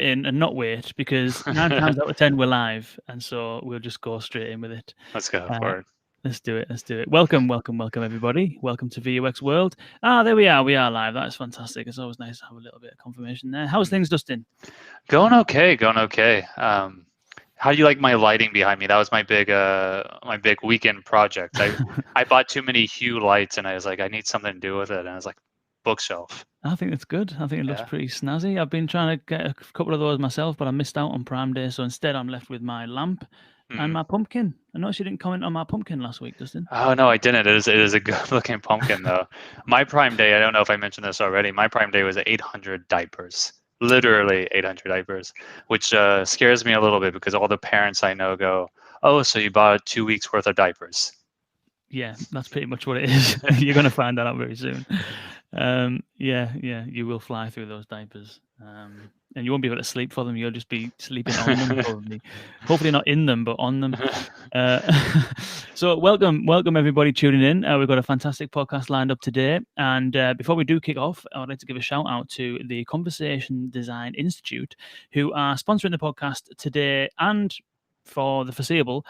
in and not wait, because 9 times out of 10 we're live, and so we'll just go straight in with it. Let's go for it. Let's do it. Welcome, everybody. Welcome to VUX World. There we are. We are live. That's fantastic. It's always nice to have a little bit of confirmation there. How's things, Dustin? Going okay. How do you like my lighting behind me? That was my big weekend project. I bought too many Hue lights, and I was like, I need something to do with it. And I was like, bookshelf. I think it's good. I think it looks pretty snazzy. I've been trying to get a couple of those myself, but I missed out on Prime Day. So instead, I'm left with my lamp and my pumpkin. I noticed you didn't comment on my pumpkin last week, Dustin. Oh, no, I didn't. It is a good-looking pumpkin, though. My Prime Day, I don't know if I mentioned this already, my Prime Day was 800 diapers. Literally 800 diapers, which scares me a little bit because all the parents I know go, oh, so you bought 2 weeks worth of diapers. Yeah, that's pretty much what it is. You're going to find that out very soon. Yeah, you will fly through those diapers. And you won't be able to sleep for them. You'll just be sleeping on them, probably. Hopefully not in them, but on them. So welcome everybody tuning in. We've got a fantastic podcast lined up today. And before we do kick off, I would like to give a shout out to the Conversation Design Institute, who are sponsoring the podcast today and for the foreseeable.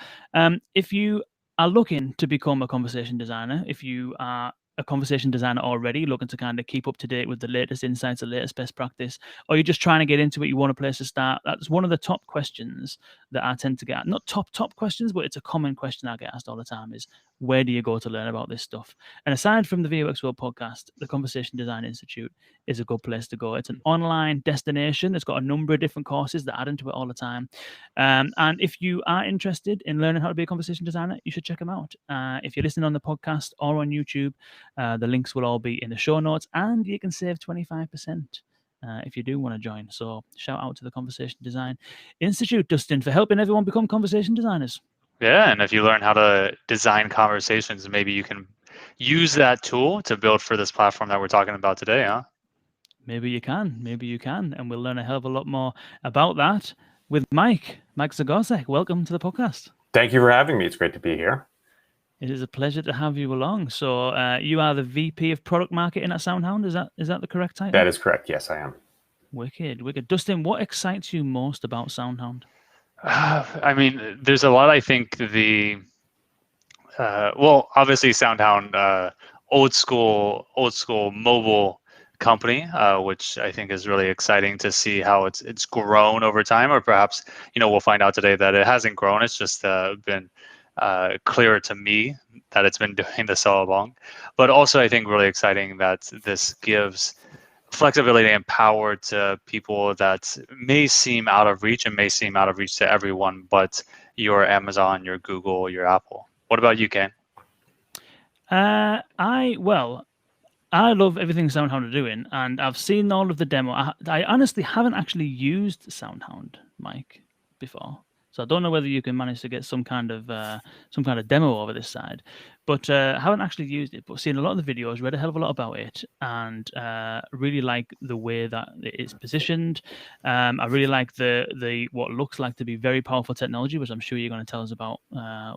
If you are looking to become a conversation designer, if you are a conversation designer already, looking to kind of keep up to date with the latest insights, the latest best practice, or you're just trying to get into it, you want a place to start, that's one of the top questions that I tend to get. Not top questions, but it's a common question I get asked all the time is, where do you go to learn about this stuff? And aside from the VUX World podcast, the Conversation Design Institute is a good place to go. It's an online destination. It's got a number of different courses that add into it all the time. And if you are interested in learning how to be a conversation designer, you should check them out. If you're listening on the podcast or on YouTube, the links will all be in the show notes, and you can save 25% if you do want to join. So shout out to the Conversation Design Institute, Dustin, for helping everyone become conversation designers. Yeah, and if you learn how to design conversations, maybe you can use that tool to build for this platform that we're talking about today, huh? Maybe you can. And we'll learn a hell of a lot more about that with Mike Zagorsek. Welcome to the podcast. Thank you for having me. It's great to be here. It is a pleasure to have you along. So you are the VP of Product Marketing at SoundHound. Is that the correct title? That is correct. Yes, I am. Wicked. Dustin, what excites you most about SoundHound? I mean, there's a lot. I think obviously SoundHound, old school mobile company, which I think is really exciting to see how it's grown over time, or perhaps we'll find out today that it hasn't grown. It's just been clearer to me that it's been doing this all along. But also, I think really exciting that this gives flexibility and power to people that may seem out of reach to everyone, but your Amazon, your Google, your Apple. What about you, Kane? I love everything SoundHound are doing, and I've seen all of the demo. I honestly haven't actually used SoundHound, Mike, before. So I don't know whether you can manage to get some kind of demo over this side, but I haven't actually used it. But seen a lot of the videos, read a hell of a lot about it, and really like the way that it's positioned. I really like the what looks like to be very powerful technology, which I'm sure you're going to tell us about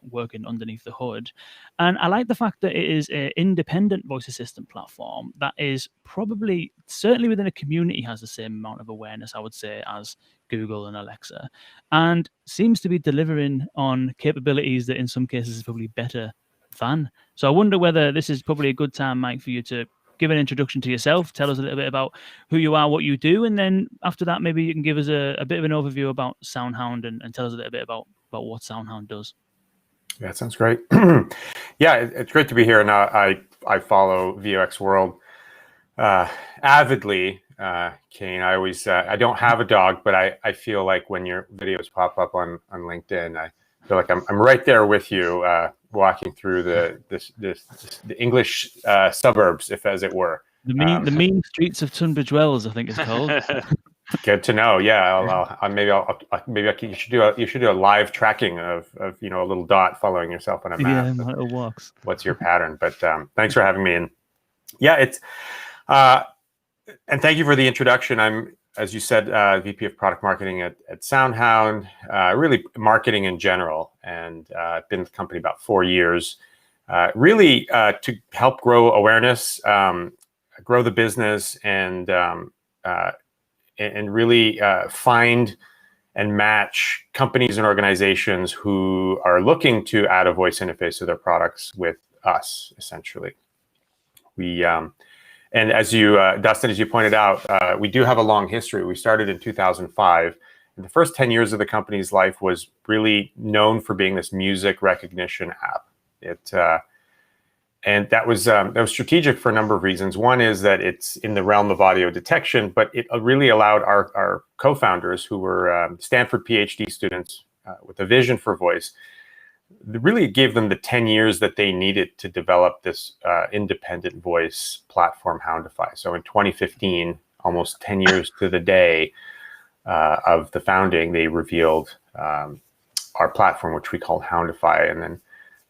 working underneath the hood. And I like the fact that it is an independent voice assistant platform that is probably, certainly within a community, has the same amount of awareness, I would say, as Google and Alexa, and seems to be delivering on capabilities that in some cases is probably better than. So I wonder whether this is probably a good time, Mike, for you to give an introduction to yourself, tell us a little bit about who you are, what you do, and then after that, maybe you can give us a bit of an overview about SoundHound and tell us a little bit about what SoundHound does. Yeah, that sounds great. Yeah, it's great to be here. And I follow VUX World avidly. Kane, I don't have a dog, but I feel like when your videos pop up on LinkedIn, I feel like I'm right there with you, walking through the English suburbs, if as it were. The mean streets of Tunbridge Wells, I think it's called. Good to know. Yeah, you should do a live tracking of a little dot following yourself on a map. Yeah, it walks. What's your pattern? But thanks for having me. And yeah, it's and thank you for the introduction. I'm, as you said, VP of Product Marketing at SoundHound, really marketing in general, and I've been with the company about 4 years, really to help grow awareness, grow the business, and and really find and match companies and organizations who are looking to add a voice interface to their products with us, essentially. We and as you, Dustin, as you pointed out, we do have a long history. We started in 2005. And the first 10 years of the company's life was really known for being this music recognition app. And that was strategic for a number of reasons. One is that it's in the realm of audio detection, but it really allowed our co-founders, who were Stanford PhD students with a vision for voice, really gave them the 10 years that they needed to develop this independent voice platform, Houndify. So in 2015, almost 10 years to the day of the founding, they revealed our platform, which we called Houndify, and then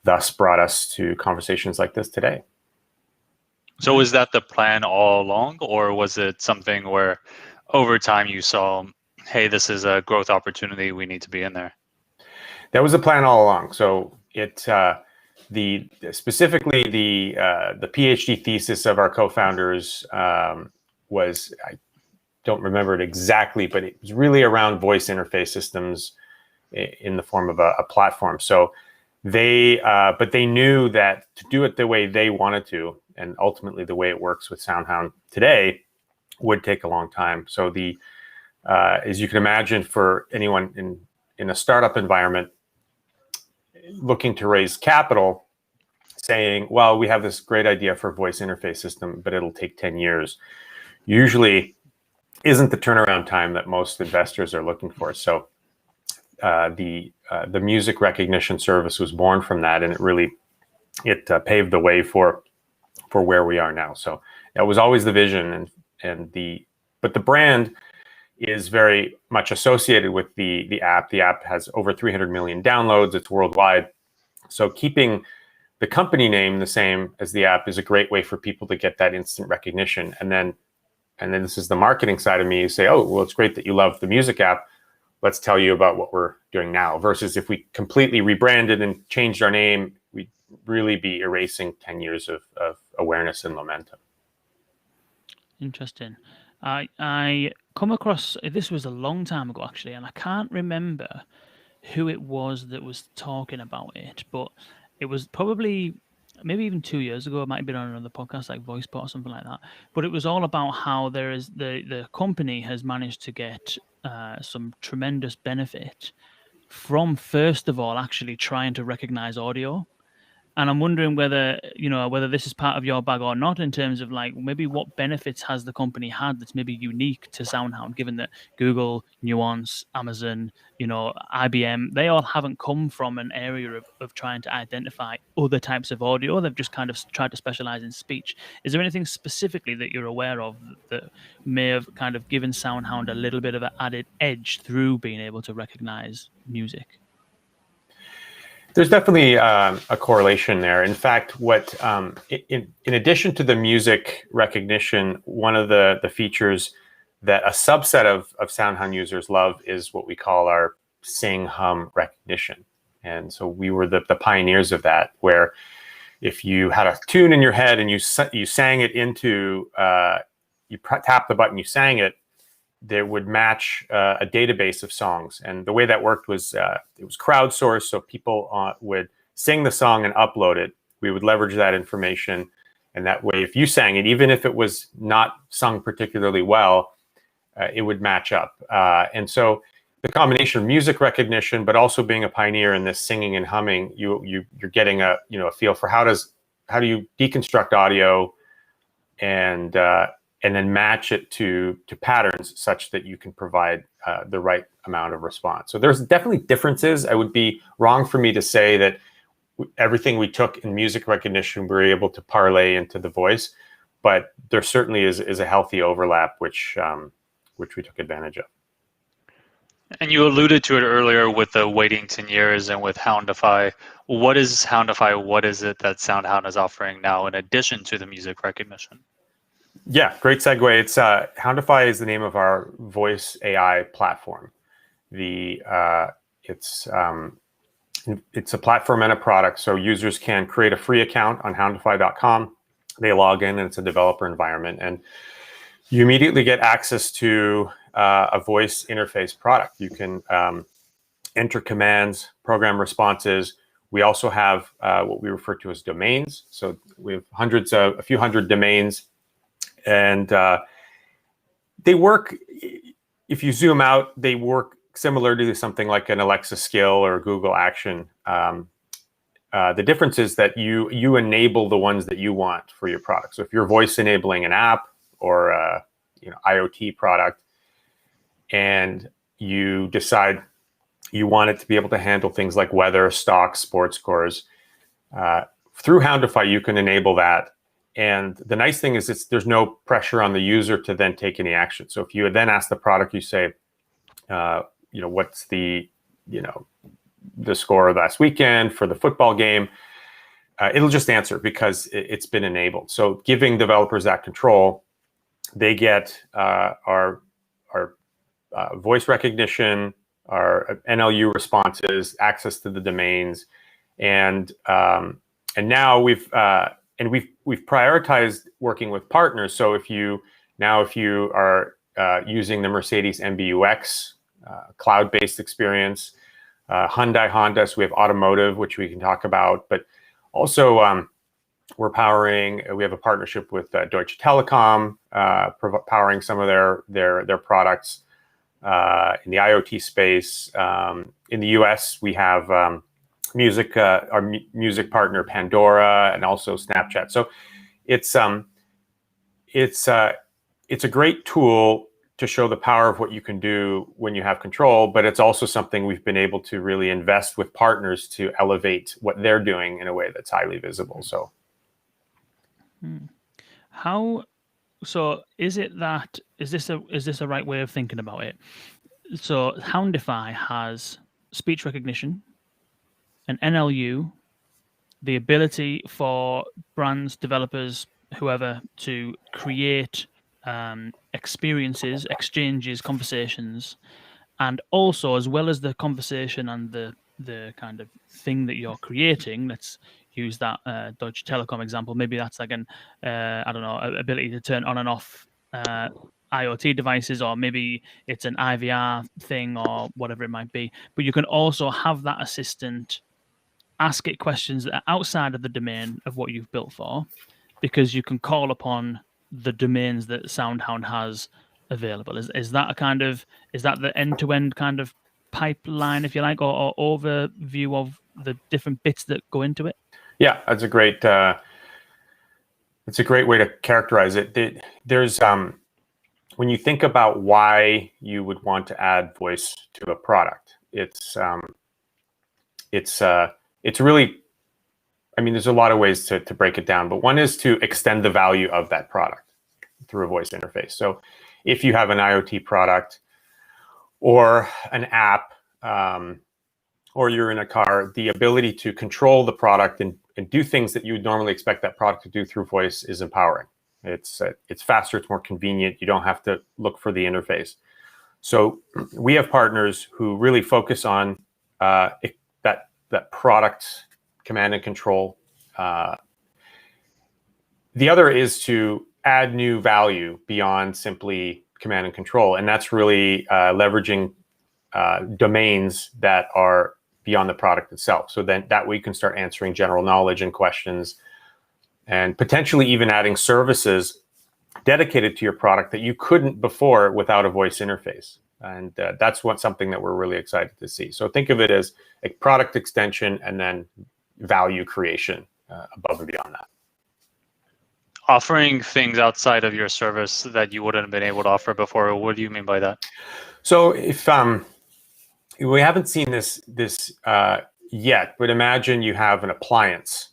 thus brought us to conversations like this today. So was that the plan all along, or was it something where over time you saw, hey, this is a growth opportunity, we need to be in there? That was the plan all along. So specifically the PhD thesis of our co-founders was, I don't remember it exactly, but it was really around voice interface systems in the form of a platform. So but they knew that to do it the way they wanted to, and ultimately the way it works with SoundHound today, would take a long time. So as you can imagine, for anyone in a startup environment looking to raise capital, saying, well, we have this great idea for a voice interface system, but it'll take 10 years, usually isn't the turnaround time that most investors are looking for. So the music recognition service was born from that, and it paved the way for where we are now. So that was always the vision, but the brand is very much associated with the app. The app has over 300 million downloads. It's worldwide. So keeping the company name the same as the app is a great way for people to get that instant recognition. And then this is the marketing side of me. You say, oh, well, it's great that you love the music app. Let's tell you about what we're doing now. Versus if we completely rebranded and changed our name, we'd really be erasing 10 years of awareness and momentum. Interesting. I come across, this was a long time ago actually, and I can't remember who it was that was talking about it, but it was probably maybe even 2 years ago. It might have been on another podcast like VoicePod or something like that. But it was all about how there is the company has managed to get some tremendous benefit from, first of all, actually trying to recognize audio. And I'm wondering whether this is part of your bag or not, in terms of like maybe what benefits has the company had that's maybe unique to SoundHound, given that Google, Nuance, Amazon, IBM, they all haven't come from an area of trying to identify other types of audio. They've just kind of tried to specialize in speech. Is there anything specifically that you're aware of that may have kind of given SoundHound a little bit of an added edge through being able to recognize music? There's definitely a correlation there. In fact, in addition to the music recognition, one of the features that a subset of SoundHound users love is what we call our sing hum recognition. And so we were the pioneers of that, where if you had a tune in your head and you sang it into, you tapped the button, you sang it, there would match a database of songs. And the way that worked was it was crowdsourced, so people would sing the song and upload it. We would leverage that information, and that way, if you sang it, even if it was not sung particularly well, it would match up. And so the combination of music recognition, but also being a pioneer in this singing and humming, you're getting a feel for how do you deconstruct audio and then match it to patterns such that you can provide the right amount of response. So there's definitely differences. It would be wrong for me to say that everything we took in music recognition we were able to parlay into the voice, but there certainly is a healthy overlap, which we took advantage of. And you alluded to it earlier with the waiting 10 years and with Houndify. What is Houndify? What is it that SoundHound is offering now in addition to the music recognition? Yeah, great segue. It's Houndify is the name of our voice AI platform. It's a platform and a product, so users can create a free account on Houndify.com. They log in, and it's a developer environment, and you immediately get access to a voice interface product. You can enter commands, program responses. We also have what we refer to as domains. So we have a few hundred domains, and they work. If you zoom out, they work similar to something like an Alexa skill or Google Action. The difference is that you enable the ones that you want for your product. So if you're voice enabling an app or a IoT product, and you decide you want it to be able to handle things like weather, stocks, sports scores, through Houndify you can enable that. And the nice thing is there's no pressure on the user to then take any action. So if you then ask the product, you say, what's the score last weekend for the football game, it'll just answer because it's been enabled. So giving developers that control, they get our voice recognition, our NLU responses, access to the domains, and now we've prioritized working with partners. So if you are using the Mercedes MBUX cloud-based experience, Hyundai, Honda, so we have automotive, which we can talk about, but also we have a partnership with Deutsche Telekom, powering some of their products in the IoT space. In the US, we have our music partner Pandora, and also Snapchat. So it's a great tool to show the power of what you can do when you have control, but it's also something we've been able to really invest with partners to elevate what they're doing in a way that's highly visible. So, is this a right way of thinking about it? So Houndify has speech recognition, an NLU, the ability for brands, developers, whoever, to create experiences, exchanges, conversations, and also, as well as the conversation and the kind of thing that you're creating, let's use that Deutsche Telekom example. Maybe that's like an ability to turn on and off IoT devices, or maybe it's an IVR thing or whatever it might be. But you can also have that assistant ask it questions that are outside of the domain of what you've built for, because you can call upon the domains that SoundHound has available. Is that the end-to-end kind of pipeline, if you like, or overview of the different bits that go into it? Yeah, that's a great way to characterize it. There's when you think about why you would want to add voice to a product, it's really, there's a lot of ways to break it down, but one is to extend the value of that product through a voice interface. So if you have an IoT product or an app, or you're in a car, the ability to control the product and do things that you would normally expect that product to do through voice is empowering. It's faster, it's more convenient. You don't have to look for the interface. So we have partners who really focus on that product command and control. The other is to add new value beyond simply command and control, and that's really leveraging domains that are beyond the product itself. So then that way you can start answering general knowledge and questions, and potentially even adding services dedicated to your product that you couldn't before without a voice interface. And that's something that we're really excited to see. So think of it as a product extension and then value creation above and beyond that. Offering things outside of your service that you wouldn't have been able to offer before. What do you mean by that? So if we haven't seen this yet, but imagine you have an appliance,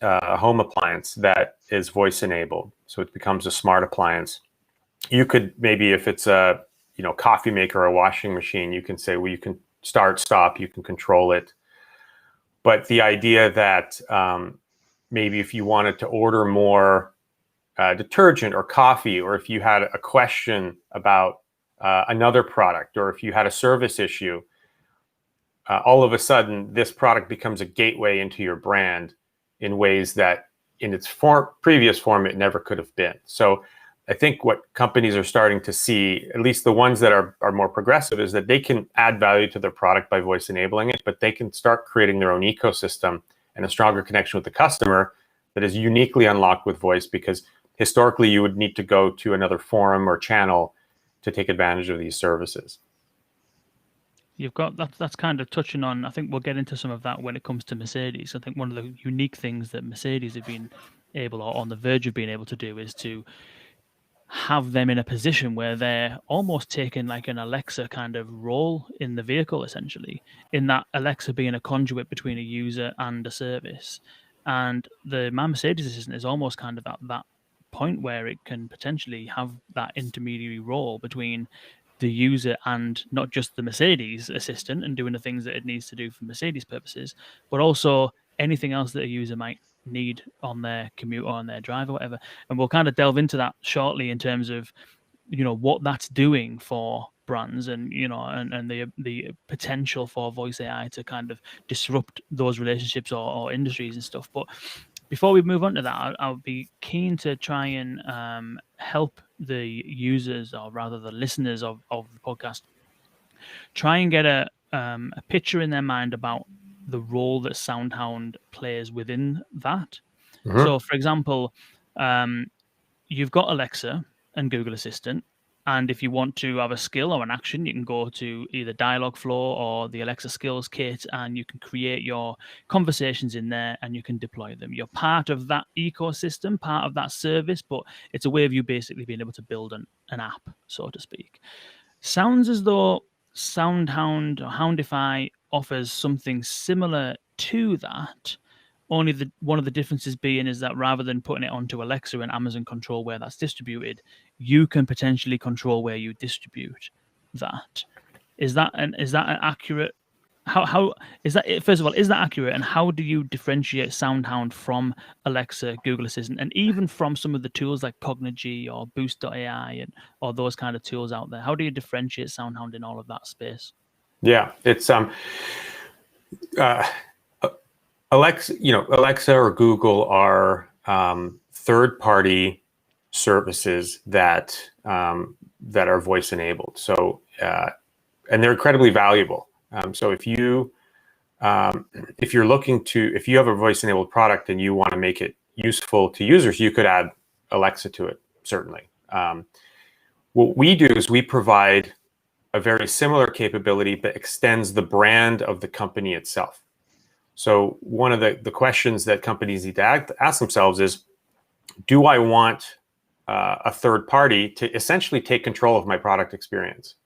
a home appliance that is voice enabled, so it becomes a smart appliance. You could maybe, if it's a coffee maker or a washing machine, you can say, well, you can start, stop, you can control it. But the idea that maybe if you wanted to order more detergent or coffee, or if you had a question about another product, or if you had a service issue, all of a sudden this product becomes a gateway into your brand in ways that in its previous form it never could have been. So I think what companies are starting to see, at least the ones that are more progressive, is that they can add value to their product by voice enabling it, but they can start creating their own ecosystem and a stronger connection with the customer that is uniquely unlocked with voice, because historically you would need to go to another forum or channel to take advantage of these services. You've got that's kind of touching on, I think we'll get into some of that when it comes to Mercedes. I think one of the unique things that Mercedes have been able, or on the verge of being able to do, is to have them in a position where they're almost taking like an Alexa kind of role in the vehicle, essentially, in that Alexa being a conduit between a user and a service. And the Mercedes assistant is almost kind of at that point where it can potentially have that intermediary role between the user and not just the Mercedes assistant and doing the things that it needs to do for Mercedes purposes, but also anything else that a user might need on their commute or on their drive or whatever. And we'll kind of delve into that shortly in terms of, you know, what that's doing for brands, and, you know, and the potential for voice AI to kind of disrupt those relationships or industries and stuff. But before we move on to that, I'll be keen to try and help the users, or rather the listeners of the podcast, try and get a picture in their mind about the role that SoundHound plays within that. Mhm. So, for example, you've got Alexa and Google Assistant, and if you want to have a skill or an action, you can go to either Dialogflow or the Alexa Skills Kit, and you can create your conversations in there and you can deploy them. You're part of that ecosystem, part of that service, but it's a way of you basically being able to build an app, so to speak. Sounds as though SoundHound or Houndify offers something similar to that. Only one of the differences being is that rather than putting it onto Alexa and Amazon control where that's distributed, you can potentially control where you distribute that. Is that an accurate? How is that? First of all, is that accurate? And how do you differentiate SoundHound from Alexa, Google Assistant, and even from some of the tools like Cognigy or Boost.ai or those kind of tools out there? How do you differentiate SoundHound in all of that space? Yeah, it's Alexa or Google are third-party services that are voice enabled. So and they're incredibly valuable. So if you have a voice enabled product and you want to make it useful to users, you could add Alexa to it, certainly. What we do is we provide a very similar capability that extends the brand of the company itself. So one of the questions that companies need to ask themselves is, do I want a third party to essentially take control of my product experience?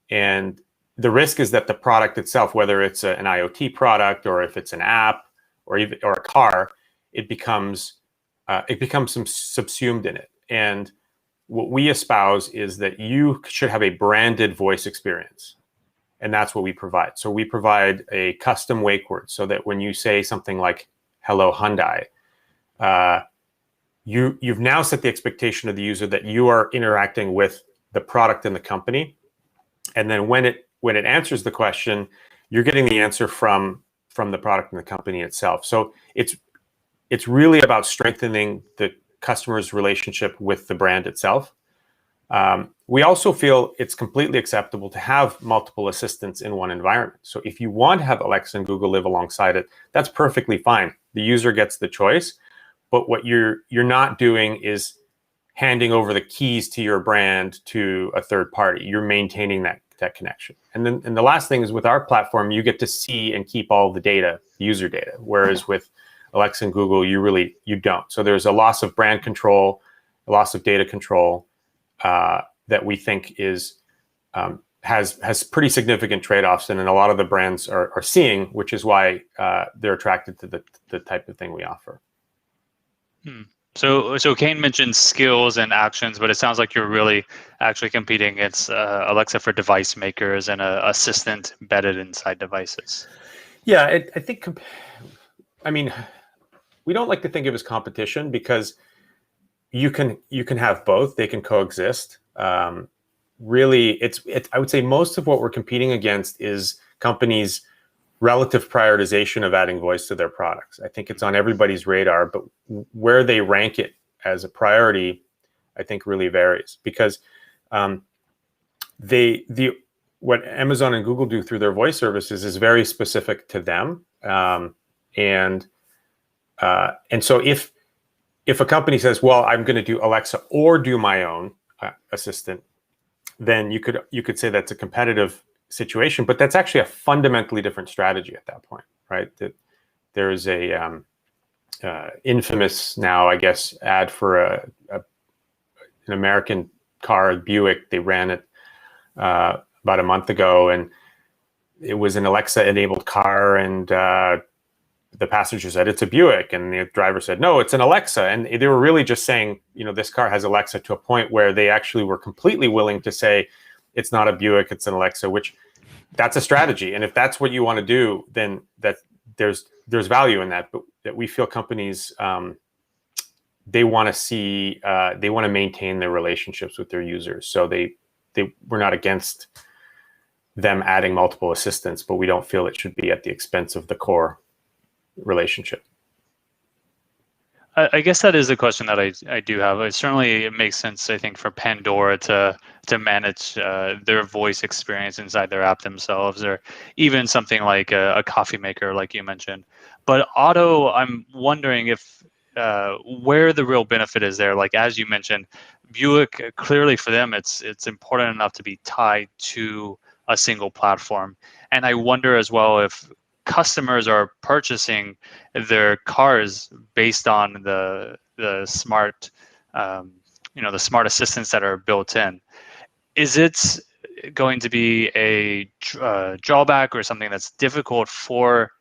And the risk is that the product itself, whether it's an IoT product or if it's an app or a car, it becomes subsumed in it. And what we espouse is that you should have a branded voice experience. And that's what we provide. So we provide a custom wake word so that when you say something like, hello, Hyundai, you've now set the expectation of the user that you are interacting with the product and the company. And then when it answers the question, you're getting the answer from the product and the company itself. So it's really about strengthening the customer's relationship with the brand itself. We also feel it's completely acceptable to have multiple assistants in one environment. So if you want to have Alexa and Google live alongside it, that's perfectly fine. The user gets the choice. But what you're not doing is handing over the keys to your brand to a third party. You're maintaining that connection. And the last thing is, with our platform, you get to see and keep all the data, user data, whereas with Alexa and Google, you don't. So there's a loss of brand control, a loss of data control that we think has pretty significant trade-offs, and a lot of the brands are seeing, which is why they're attracted to the type of thing we offer. So Kane mentioned skills and actions, but it sounds like you're really actually competing against Alexa for device makers and an assistant embedded inside devices. Yeah, I think, we don't like to think of it as competition, because you can have both. They can coexist. Really, I would say most of what we're competing against is companies' relative prioritization of adding voice to their products. I think it's on everybody's radar, but where they rank it as a priority I think really varies, because what Amazon and Google do through their voice services is very specific to them, and so if a company says, well, I'm going to do Alexa or do my own assistant, then you could say that's a competitive situation, but that's actually a fundamentally different strategy at that point, right? That there is a infamous now, I guess, ad for an American car, a Buick. They ran it about a month ago, and it was an Alexa-enabled car, and the passenger said, it's a Buick, and the driver said, no, it's an Alexa. And they were really just saying, this car has Alexa, to a point where they actually were completely willing to say, it's not a Buick, it's an Alexa, which that's a strategy. And if that's what you want to do, then there's value in that. But that we feel companies, they want to see, they want to maintain their relationships with their users. So we're not against them adding multiple assistants, but we don't feel it should be at the expense of the core relationship. I guess that is a question that I do have. It makes sense, I think, for Pandora to manage their voice experience inside their app themselves, or even something like a coffee maker, like you mentioned. But Otto, I'm wondering if where the real benefit is there. Like, as you mentioned, Buick, clearly for them, it's important enough to be tied to a single platform. And I wonder as well if customers are purchasing their cars based on the smart, the smart assistants that are built in. Is it going to be a drawback or something that's difficult for,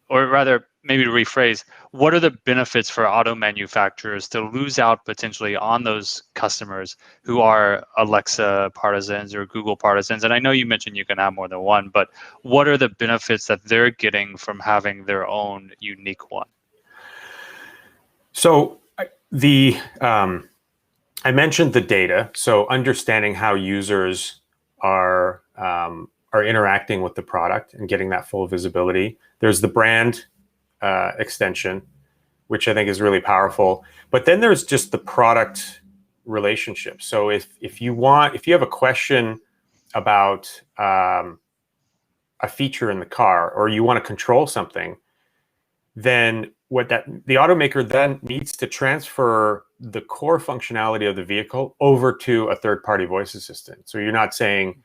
or rather, maybe to rephrase, what are the benefits for auto manufacturers to lose out potentially on those customers who are Alexa partisans or Google partisans? And I know you mentioned you can have more than one, but what are the benefits that they're getting from having their own unique one? So I mentioned the data. So understanding how users are interacting with the product and getting that full visibility. There's the brand extension, which I think is really powerful. But then there's just the product relationship. So if you have a question about a feature in the car, or you want to control something, then the automaker then needs to transfer the core functionality of the vehicle over to a third-party voice assistant. So you're not saying,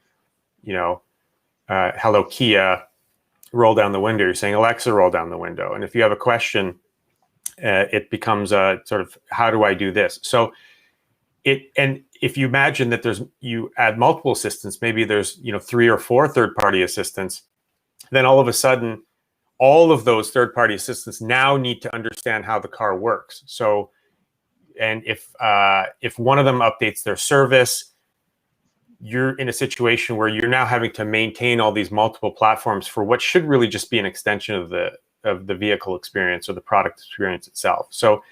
hello Kia, roll down the window. You're saying, Alexa, roll down the window. And if you have a question, it becomes a sort of, how do I do this? So and if you imagine that you add multiple assistants, maybe there's 3 or 4 third-party assistants, then all of a sudden, all of those third-party assistants now need to understand how the car works. So, and if one of them updates their service, you're in a situation where you're now having to maintain all these multiple platforms for what should really just be an extension of the vehicle experience or the product experience itself. So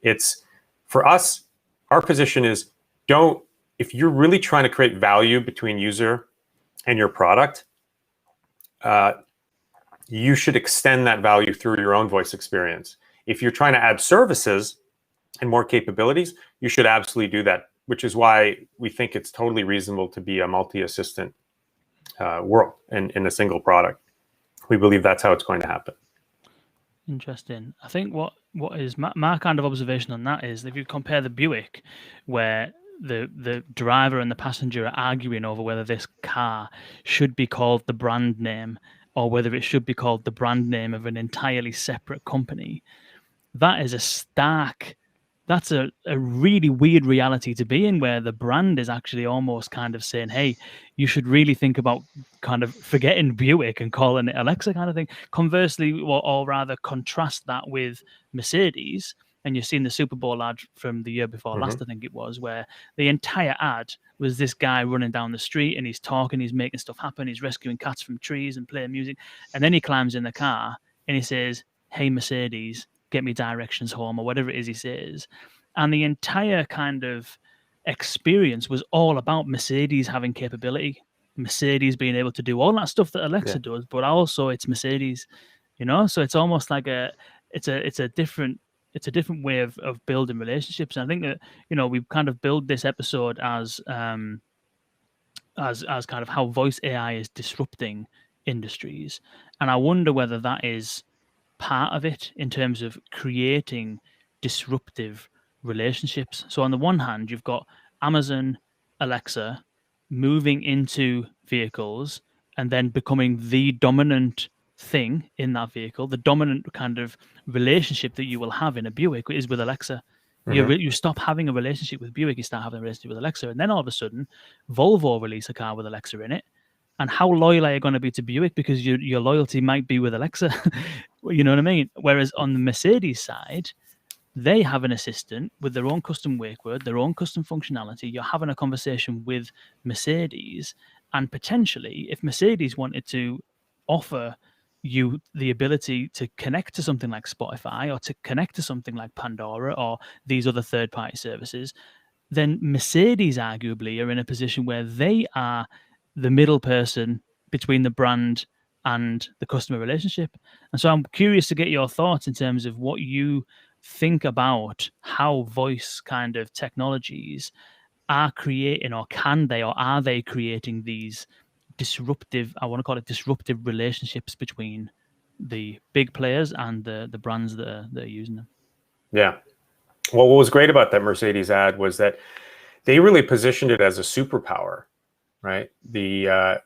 it's, for us, our position is, if you're really trying to create value between user and your product, you should extend that value through your own voice experience. If you're trying to add services and more capabilities, you should absolutely do that, which is why we think it's totally reasonable to be a multi-assistant world in a single product. We believe that's how it's going to happen. Interesting. I think what is my kind of observation on that is, if you compare the Buick, where the driver and the passenger are arguing over whether this car should be called the brand name or whether it should be called the brand name of an entirely separate company, that is that's a really weird reality to be in, where the brand is actually almost kind of saying, hey, you should really think about kind of forgetting Buick and calling it Alexa, kind of thing. Conversely, or rather contrast that with Mercedes, and you've seen the Super Bowl ad from the year before last, I think it was, where the entire ad was this guy running down the street and he's talking, he's making stuff happen, he's rescuing cats from trees and playing music. And then he climbs in the car and he says, hey, Mercedes, get me directions home, or whatever it is he says. And the entire kind of experience was all about Mercedes having capability, Mercedes being able to do all that stuff that Alexa does, but also it's Mercedes, so it's almost like it's a different it's a different way of building relationships. And I think that, you know, we've kind of built this episode as kind of how voice AI is disrupting industries. And I wonder whether that is part of it in terms of creating disruptive relationships. So on the one hand, you've got Amazon Alexa moving into vehicles and then becoming the dominant thing in that vehicle. The dominant kind of relationship that you will have in a Buick is with Alexa. You stop having a relationship with Buick, you start having a relationship with Alexa, and then all of a sudden Volvo release a car with Alexa in it. And how loyal are you going to be to Buick? Because your loyalty might be with Alexa. You know what I mean? Whereas on the Mercedes side, they have an assistant with their own custom wake word, their own custom functionality. You're having a conversation with Mercedes, and potentially, if Mercedes wanted to offer you the ability to connect to something like Spotify or to connect to something like Pandora or these other third-party services, then Mercedes arguably are in a position where they are the middle person between the brand and the customer relationship. And so I'm curious to get your thoughts in terms of what you think about how voice kind of technologies are creating, or can they, or are they creating these disruptive, I want to call it disruptive relationships between the big players and the brands that are using them. Yeah. Well, what was great about that Mercedes ad was that they really positioned it as a superpower, right? The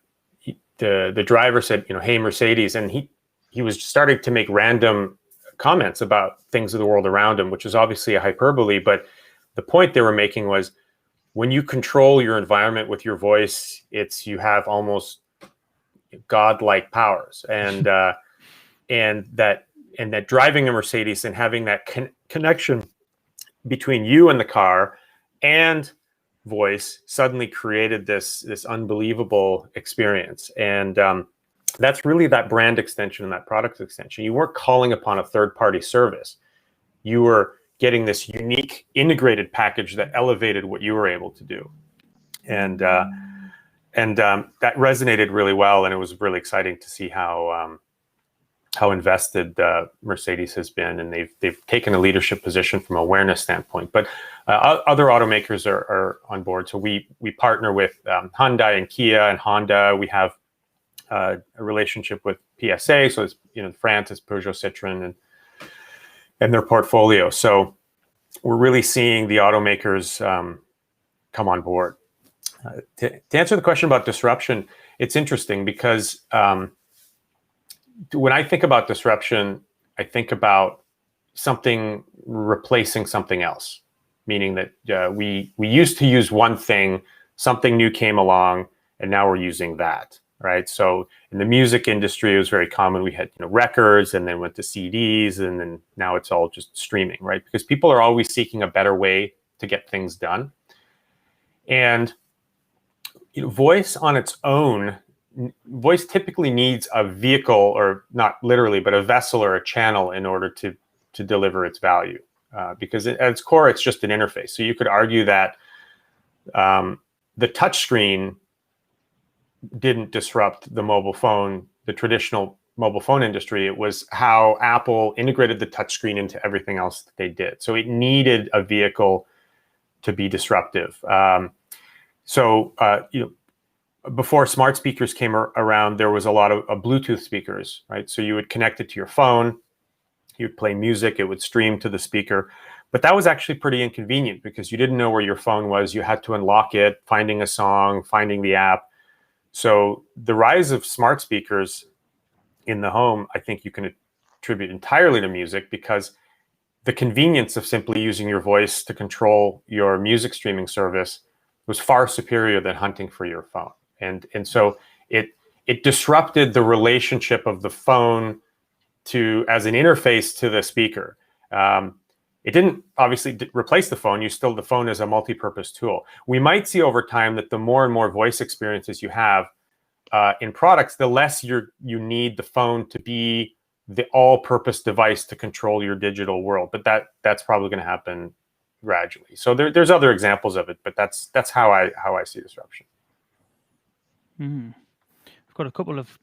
driver said, you know, "Hey, Mercedes," and he was starting to make random comments about things of the world around him, which is obviously a hyperbole. But the point they were making was, when you control your environment with your voice, you have almost godlike powers, and that driving a Mercedes and having that connection between you and the car and voice suddenly created this unbelievable experience. And that's really that brand extension and that product extension. You weren't calling upon a third-party service. You were getting this unique integrated package that elevated what you were able to do. And that resonated really well. And it was really exciting to see how invested Mercedes has been, and they've taken a leadership position from an awareness standpoint. But other automakers are on board. So we partner with Hyundai and Kia and Honda. We have a relationship with PSA. So it's, you know, France is Peugeot, Citroën, and their portfolio. So we're really seeing the automakers come on board. To answer the question about disruption, it's interesting because when I think about disruption, I think about something replacing something else, meaning that we used to use one thing, something new came along, and now we're using that, right? So in the music industry, it was very common. We had, you know, records, and then went to CDs, and then now it's all just streaming, right? Because people are always seeking a better way to get things done. And, you know, voice on its own, voice typically needs a vehicle, or not literally, but a vessel or a channel in order to deliver its value. Because at its core, it's just an interface. So you could argue that the touchscreen didn't disrupt the mobile phone, the traditional mobile phone industry. It was how Apple integrated the touchscreen into everything else that they did. So it needed a vehicle to be disruptive. You know, before smart speakers came around, there was a lot of Bluetooth speakers, right? So you would connect it to your phone, you'd play music, it would stream to the speaker. But that was actually pretty inconvenient because you didn't know where your phone was. You had to unlock it, finding a song, finding the app. So the rise of smart speakers in the home, I think you can attribute entirely to music, because the convenience of simply using your voice to control your music streaming service was far superior than hunting for your phone. And so it disrupted the relationship of the phone as an interface to the speaker. It didn't obviously replace the phone. The phone is a multi-purpose tool. We might see over time that the more and more voice experiences you have in products, the less you need the phone to be the all-purpose device to control your digital world. But that's probably going to happen gradually. So there's other examples of it, but that's how I see disruption. Mm-hmm. I've got a couple of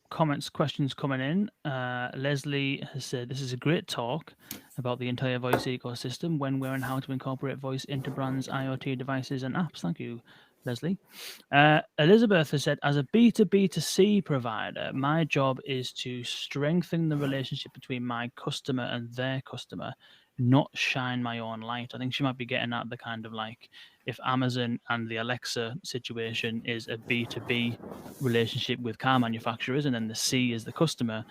questions coming in. Leslie has said, "This is a great talk. about the entire voice ecosystem, when, where, and how to incorporate voice into brands, IoT devices, and apps. Thank you, Leslie. Elizabeth has said, as a B2B2C provider, my job is to strengthen the relationship between my customer and their customer, not shine my own light. I think she might be getting at the kind of like, if Amazon and the Alexa situation is a B2B relationship with car manufacturers, and then the C is the customer,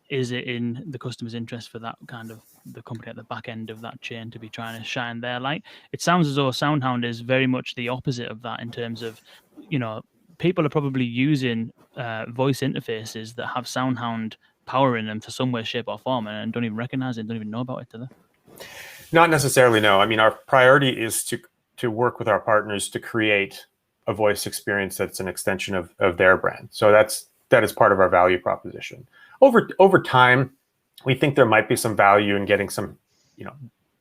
is it in the customer's interest for that kind of the company at the back end of that chain to be trying to shine their light? It sounds as though SoundHound is very much the opposite of that in terms of, people are probably using voice interfaces that have SoundHound power in them to some way, shape, or form, and don't even recognize it, don't even know about it, do they? Not necessarily, no. I mean, our priority is to work with our partners to create a voice experience that's an extension of their brand. So that is part of our value proposition. Over time, we think there might be some value in getting some,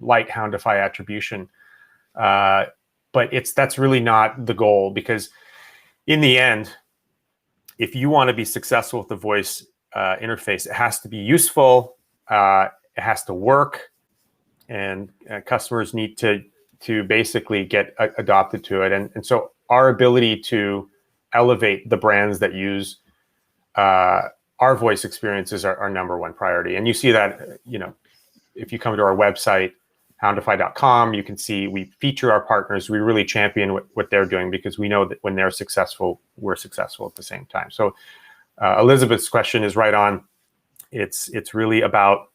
light Houndify attribution, but that's really not the goal, because in the end, if you want to be successful with the voice interface, it has to be useful, it has to work, and customers need to basically get adopted to it. And so our ability to elevate the brands that use our voice experiences are our number one priority. And you see that, if you come to our website, houndify.com, you can see we feature our partners. We really champion what they're doing, because we know that when they're successful, we're successful at the same time. So Elizabeth's question is right on. It's really about,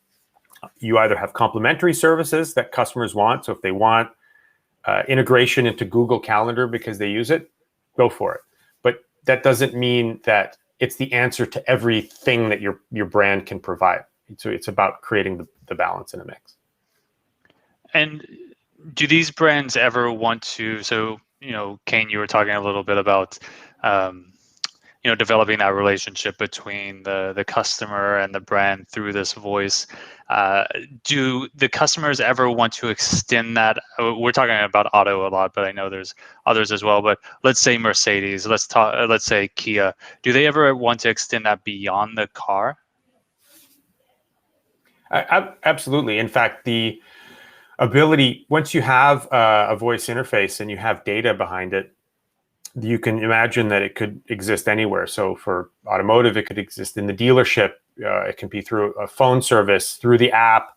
you either have complementary services that customers want. So if they want integration into Google Calendar because they use it, go for it. But that doesn't mean that it's the answer to everything that your brand can provide. So it's about creating the balance in a mix. And do these brands ever want to, so, Kane, you were talking a little bit about, developing that relationship between the customer and the brand through this voice. Do the customers ever want to extend that? We're talking about auto a lot, but I know there's others as well. But let's say Mercedes, let's say Kia. Do they ever want to extend that beyond the car? Absolutely. In fact, the ability, once you have a voice interface and you have data behind it, you can imagine that it could exist anywhere. So for automotive, it could exist in the dealership. It can be through a phone service, through the app.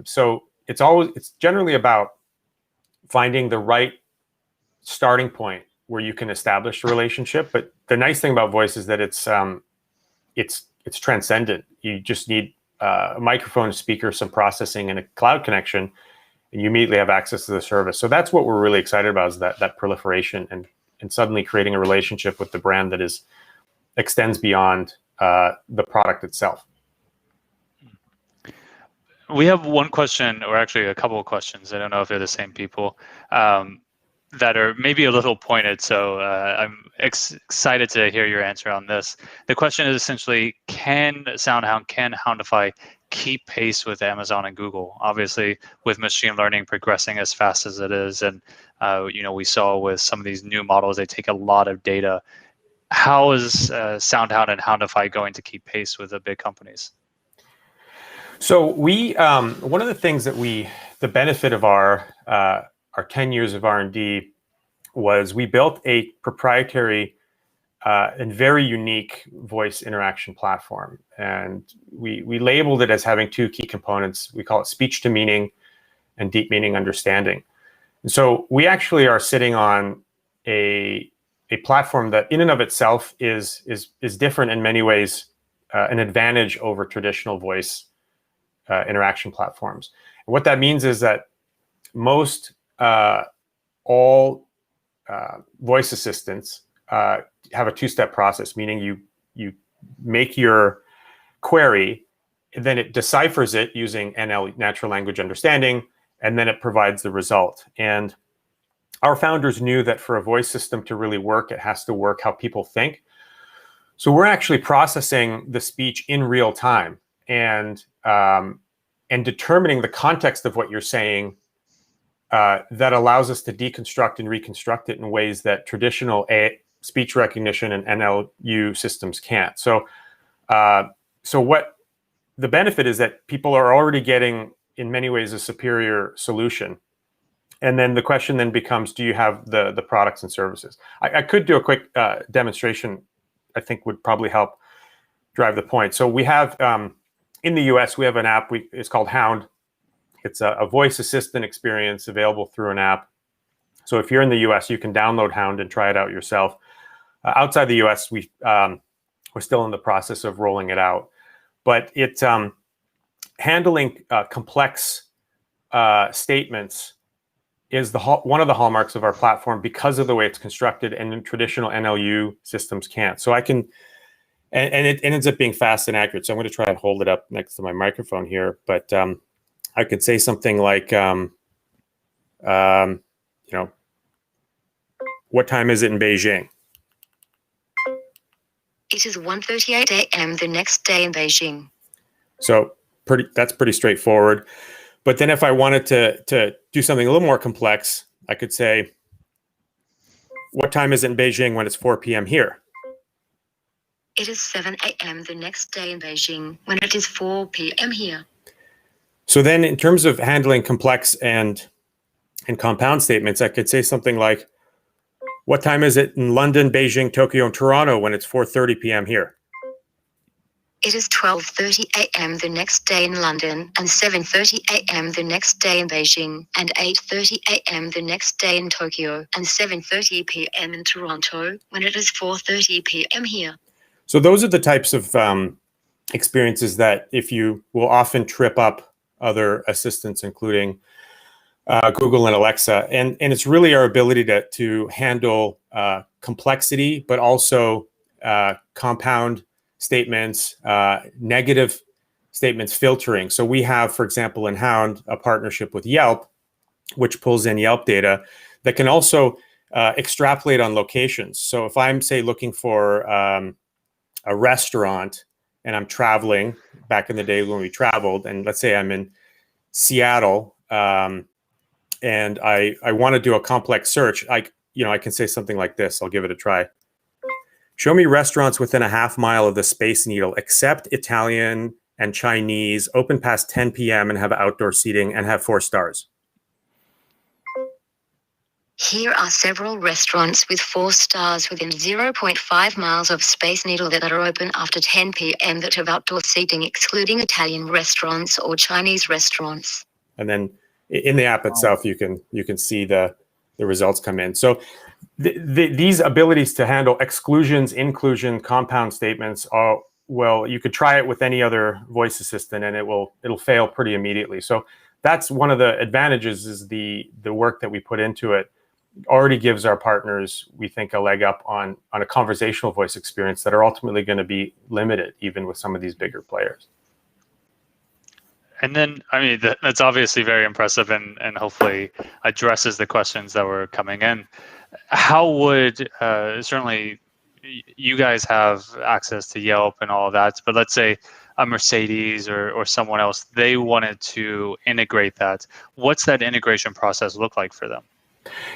So it's generally about finding the right starting point where you can establish a relationship. But the nice thing about voice is that it's transcendent. You just need a microphone, a speaker, some processing, and a cloud connection, and you immediately have access to the service. So that's what we're really excited about, is that proliferation and suddenly creating a relationship with the brand that extends beyond the product itself. We have one question, or actually a couple of questions. I don't know if they're the same people, that are maybe a little pointed. So I'm excited to hear your answer on this. The question is essentially, can Houndify keep pace with Amazon and Google? Obviously, with machine learning progressing as fast as it is, and we saw with some of these new models, they take a lot of data. How is SoundHound and Houndify going to keep pace with the big companies? So we, one of the things that the benefit of our 10 years of R&D was we built a proprietary and very unique voice interaction platform. And we labeled it as having two key components. We call it speech to meaning and deep meaning understanding. And so we actually are sitting on a platform that in and of itself is different in many ways, an advantage over traditional voice interaction platforms. And what that means is that most all voice assistants have a two-step process, meaning you make your query, and then it deciphers it using NL, natural language understanding, and then it provides the result. And our founders knew that for a voice system to really work, it has to work how people think. So we're actually processing the speech in real time and determining the context of what you're saying that allows us to deconstruct and reconstruct it in ways that traditional speech recognition and NLU systems can't. So what the benefit is that people are already getting in many ways a superior solution. And then the question then becomes, do you have the products and services? I could do a quick demonstration. I think would probably help drive the point. So we have in the US, we have an app. It's called Hound. It's a voice assistant experience available through an app. So if you're in the US, you can download Hound and try it out yourself. Outside the US, we're still in the process of rolling it out. But it's handling complex statements is one of the hallmarks of our platform because of the way it's constructed, and traditional NLU systems can't. So I can, and it ends up being fast and accurate. So I'm going to try and hold it up next to my microphone here. But I could say something like, you know, what time is it in Beijing? It is 1:38 a.m. the next day in Beijing. So that's pretty straightforward. But then if I wanted to do something a little more complex, I could say, what time is it in Beijing when it's 4 p.m. here? It is 7 a.m. the next day in Beijing when it is 4 p.m. here. So then in terms of handling complex and compound statements, I could say something like, what time is it in London, Beijing, Tokyo, and Toronto when it's 4:30 p.m. here? It is 12:30 a.m. the next day in London, and 7:30 a.m. the next day in Beijing, and 8:30 a.m. the next day in Tokyo, and 7:30 p.m. in Toronto, when it is 4:30 p.m. here. So those are the types of experiences that if you will often trip up other assistants, including Google and Alexa. And it's really our ability to handle complexity, but also compound statements, negative statements filtering. So we have, for example, in Hound, a partnership with Yelp, which pulls in Yelp data that can also extrapolate on locations. So if I'm, say, looking for a restaurant and I'm traveling, back in the day when we traveled, and let's say I'm in Seattle, and I want to do a complex search, I can say something like this. I'll give it a try. Show me restaurants within a half mile of the Space Needle, except Italian and Chinese, open past 10 p.m. and have outdoor seating and have 4 stars. Here are several restaurants with 4 stars within 0.5 miles of Space Needle that are open after 10 p.m. that have outdoor seating, excluding Italian restaurants or Chinese restaurants. And then in the app itself, you can see the results come in. So these abilities to handle exclusions, inclusion, compound statements are, well, you could try it with any other voice assistant and it'll fail pretty immediately. So that's one of the advantages, is the work that we put into it already gives our partners, we think, a leg up on a conversational voice experience that are ultimately going to be limited even with some of these bigger players. And then, I mean, that's obviously very impressive and hopefully addresses the questions that were coming in. How would, certainly you guys have access to Yelp and all of that, but let's say a Mercedes or someone else, they wanted to integrate that. What's that integration process look like for them?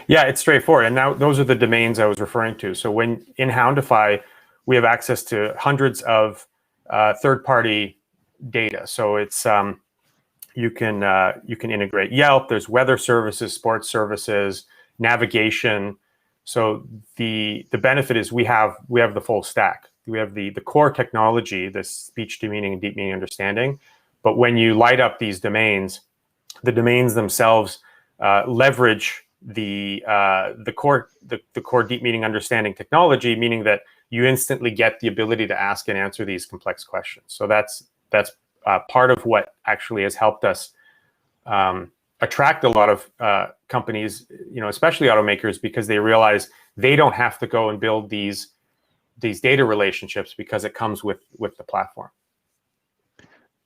Yeah, it's straightforward. And now those are the domains I was referring to. So when in Houndify, we have access to hundreds of third-party data. So it's you can integrate Yelp. There's weather services, sports services, navigation. So the benefit is we have the full stack. We have the core technology, the speech to meaning and deep meaning understanding. But when you light up these domains, the domains themselves leverage the core deep meaning understanding technology, meaning that you instantly get the ability to ask and answer these complex questions. So that's part of what actually has helped us attract a lot of companies, especially automakers, because they realize they don't have to go and build these data relationships because it comes with the platform.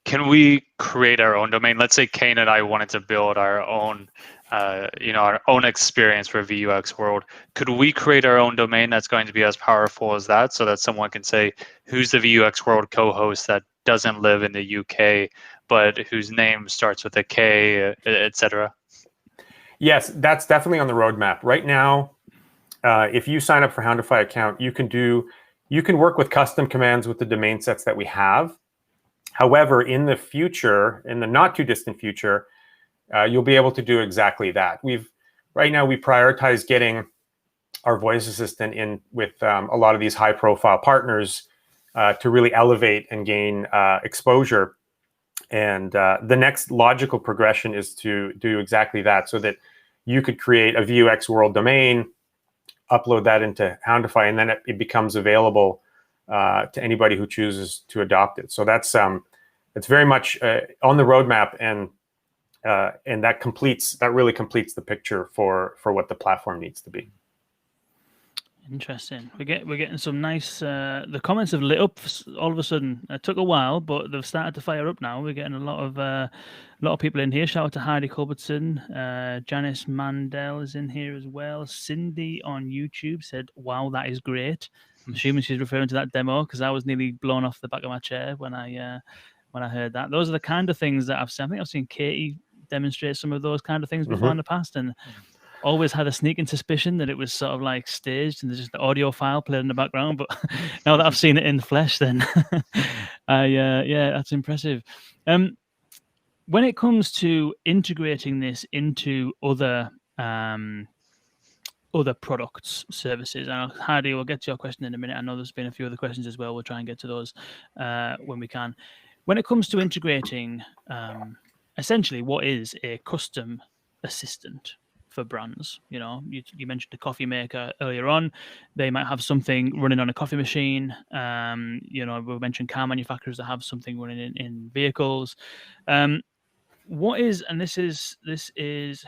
Can we create our own domain? Let's say Kane and I wanted to build our own, our own experience for VUX World. Could we create our own domain that's going to be as powerful as that, so that someone can say, who's the VUX World co-host that doesn't live in the UK, but whose name starts with a K, etc.? Yes, that's definitely on the roadmap. Right now, if you sign up for Houndify account, you can work with custom commands with the domain sets that we have. However, in the future, in the not too distant future, you'll be able to do exactly that. Right now we prioritize getting our voice assistant in with a lot of these high profile partners to really elevate and gain exposure. And the next logical progression is to do exactly that, so that you could create a VUX World domain, upload that into Houndify, and then it becomes available to anybody who chooses to adopt it. So that's it's very much on the roadmap, and that really completes the picture for what the platform needs to be. Interesting. We're getting some nice. The comments have lit up all of a sudden. It took a while, but they've started to fire up now. We're getting a lot of people in here. Shout out to Heidi Culbertson. Janice Mandel is in here as well. Cindy on YouTube said, "Wow, that is great." I'm assuming she's referring to that demo, because I was nearly blown off the back of my chair when I heard that. Those are the kind of things that I've seen. I think I've seen Katie demonstrate some of those kind of things before in the past, and always had a sneaking suspicion that it was sort of like staged and there's just the audio file played in the background. But now that I've seen it in the flesh, then yeah, that's impressive. When it comes to integrating this into other products, services, and Heidi, we'll get to your question in a minute. I know there's been a few other questions as well. We'll try and get to those when we can. When it comes to integrating, essentially, what is a custom assistant for brands? You know, you mentioned a coffee maker earlier on. They might have something running on a coffee machine. You know, we mentioned car manufacturers that have something running in vehicles. What is, and this is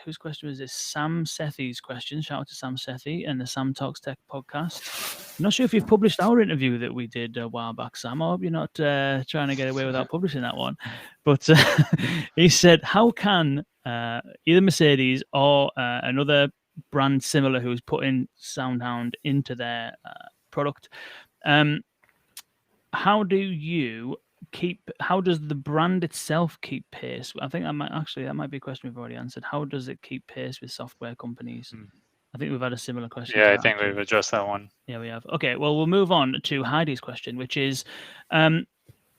whose question is this? Sam Sethi's question. Shout out to Sam Sethi and the Sam Talks Tech podcast. I'm not sure if you've published our interview that we did a while back, Sam. I hope you're not trying to get away without publishing that one. But he said, how can either Mercedes or another brand similar who's putting SoundHound into their product, how does the brand itself keep pace? I think that might be a question we've already answered. How does it keep pace with software companies? I think we've had a similar question. Yeah, I think we've addressed that one. Yeah, we have. Okay, well, we'll move on to Heidi's question, which is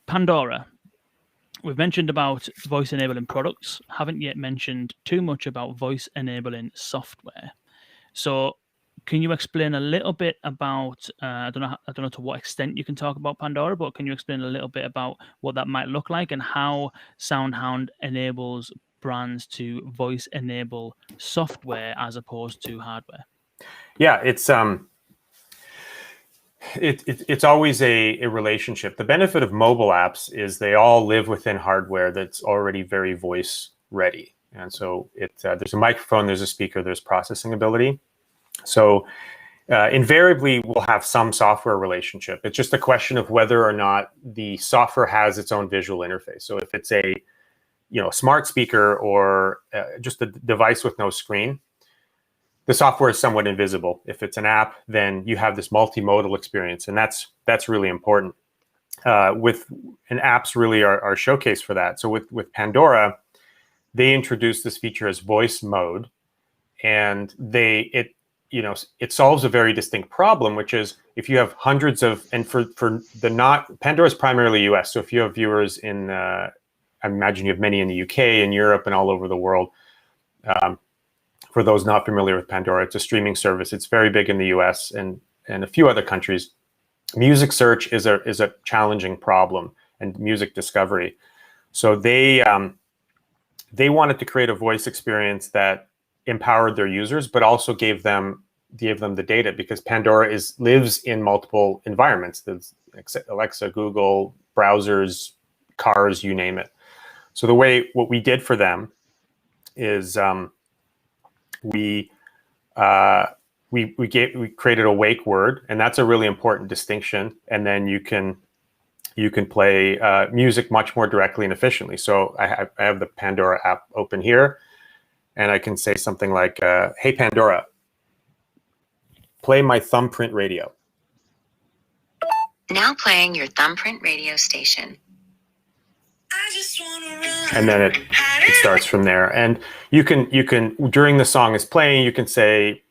Pandora. We've mentioned about voice enabling products, haven't yet mentioned too much about voice enabling software. So can you explain a little bit about, I don't know to what extent you can talk about Pandora, but can you explain a little bit about what that might look like and how SoundHound enables brands to voice enable software as opposed to hardware? Yeah, it's always a relationship. The benefit of mobile apps is they all live within hardware that's already very voice ready. And so there's a microphone, there's a speaker, there's processing ability. So invariably, we'll have some software relationship. It's just a question of whether or not the software has its own visual interface. So if it's a smart speaker or just a device with no screen, the software is somewhat invisible. If it's an app, then you have this multimodal experience, and that's really important. And apps really are showcase for that. So with Pandora, they introduced this feature as voice mode, and it solves a very distinct problem, which is if you have hundreds of, and Pandora is primarily US. So if you have viewers I imagine you have many in the UK and Europe and all over the world. For those not familiar with Pandora, it's a streaming service. It's very big in the US and a few other countries. Music search is a challenging problem, and music discovery. So they wanted to create a voice experience that empowered their users, but also gave them the data, because Pandora lives in multiple environments. There's Alexa, Google, browsers, cars, you name it. So what we did for them is we created a wake word, and that's a really important distinction. And then you can play music much more directly and efficiently. So I have the Pandora app open here, and I can say something like, "Hey Pandora, play my thumbprint radio." Now playing your thumbprint radio station. And then it starts from there. And you can during the song is playing, you can say,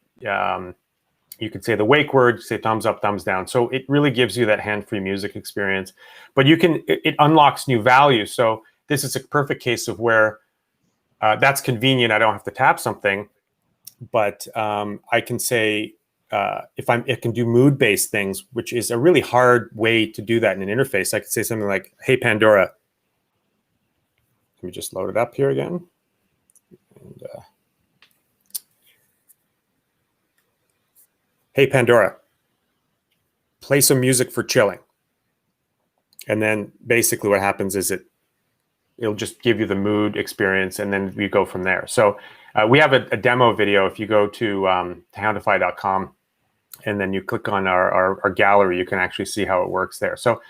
You can say the wake word, say thumbs up, thumbs down. So it really gives you that hand-free music experience. But it unlocks new value. So this is a perfect case of where that's convenient. I don't have to tap something, but I can say, it can do mood-based things, which is a really hard way to do that in an interface. I could say something like, "Hey Pandora." Let me just load it up here again. And, "Hey Pandora, play some music for chilling." And then basically what happens is it'll just give you the mood experience, and then we go from there. So we have a demo video. If you go to houndify.com and then you click on our gallery, you can actually see how it works there. So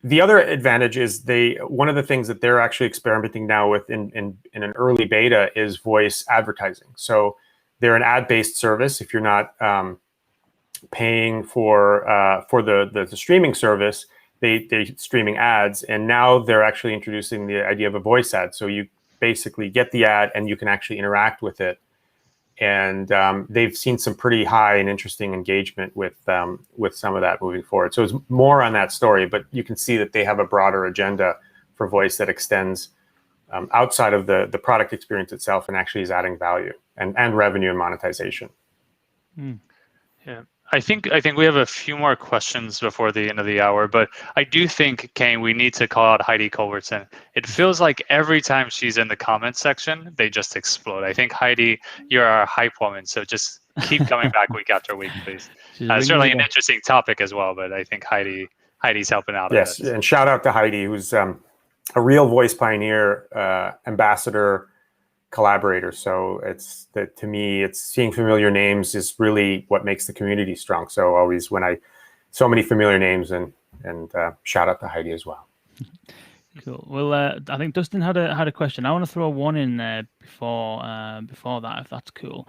the other advantage is one of the things that they're actually experimenting now with in an early beta is voice advertising. So they're an ad-based service. If you're not paying for the streaming service, they're streaming ads, and now they're actually introducing the idea of a voice ad. So you basically get the ad and you can actually interact with it. And they've seen some pretty high and interesting engagement with some of that moving forward. So it's more on that story, but you can see that they have a broader agenda for voice that extends outside of the product experience itself and actually is adding value and revenue and monetization. Yeah. I think we have a few more questions before the end of the hour, but I do think, Kane, we need to call out Heidi Culbertson. It feels like every time she's in the comments section, they just explode. I think, Heidi, you're our hype woman, so just keep coming back week after week, please. Certainly an interesting topic as well, but I think Heidi's helping out. Yes, and shout out to Heidi, who's a real voice pioneer, ambassador, collaborator. So to me, it's seeing familiar names is really what makes the community strong. So always so many familiar names, and shout out to Heidi as well. Cool. Well, I think Dustin had a question. I want to throw one in there before that, if that's cool.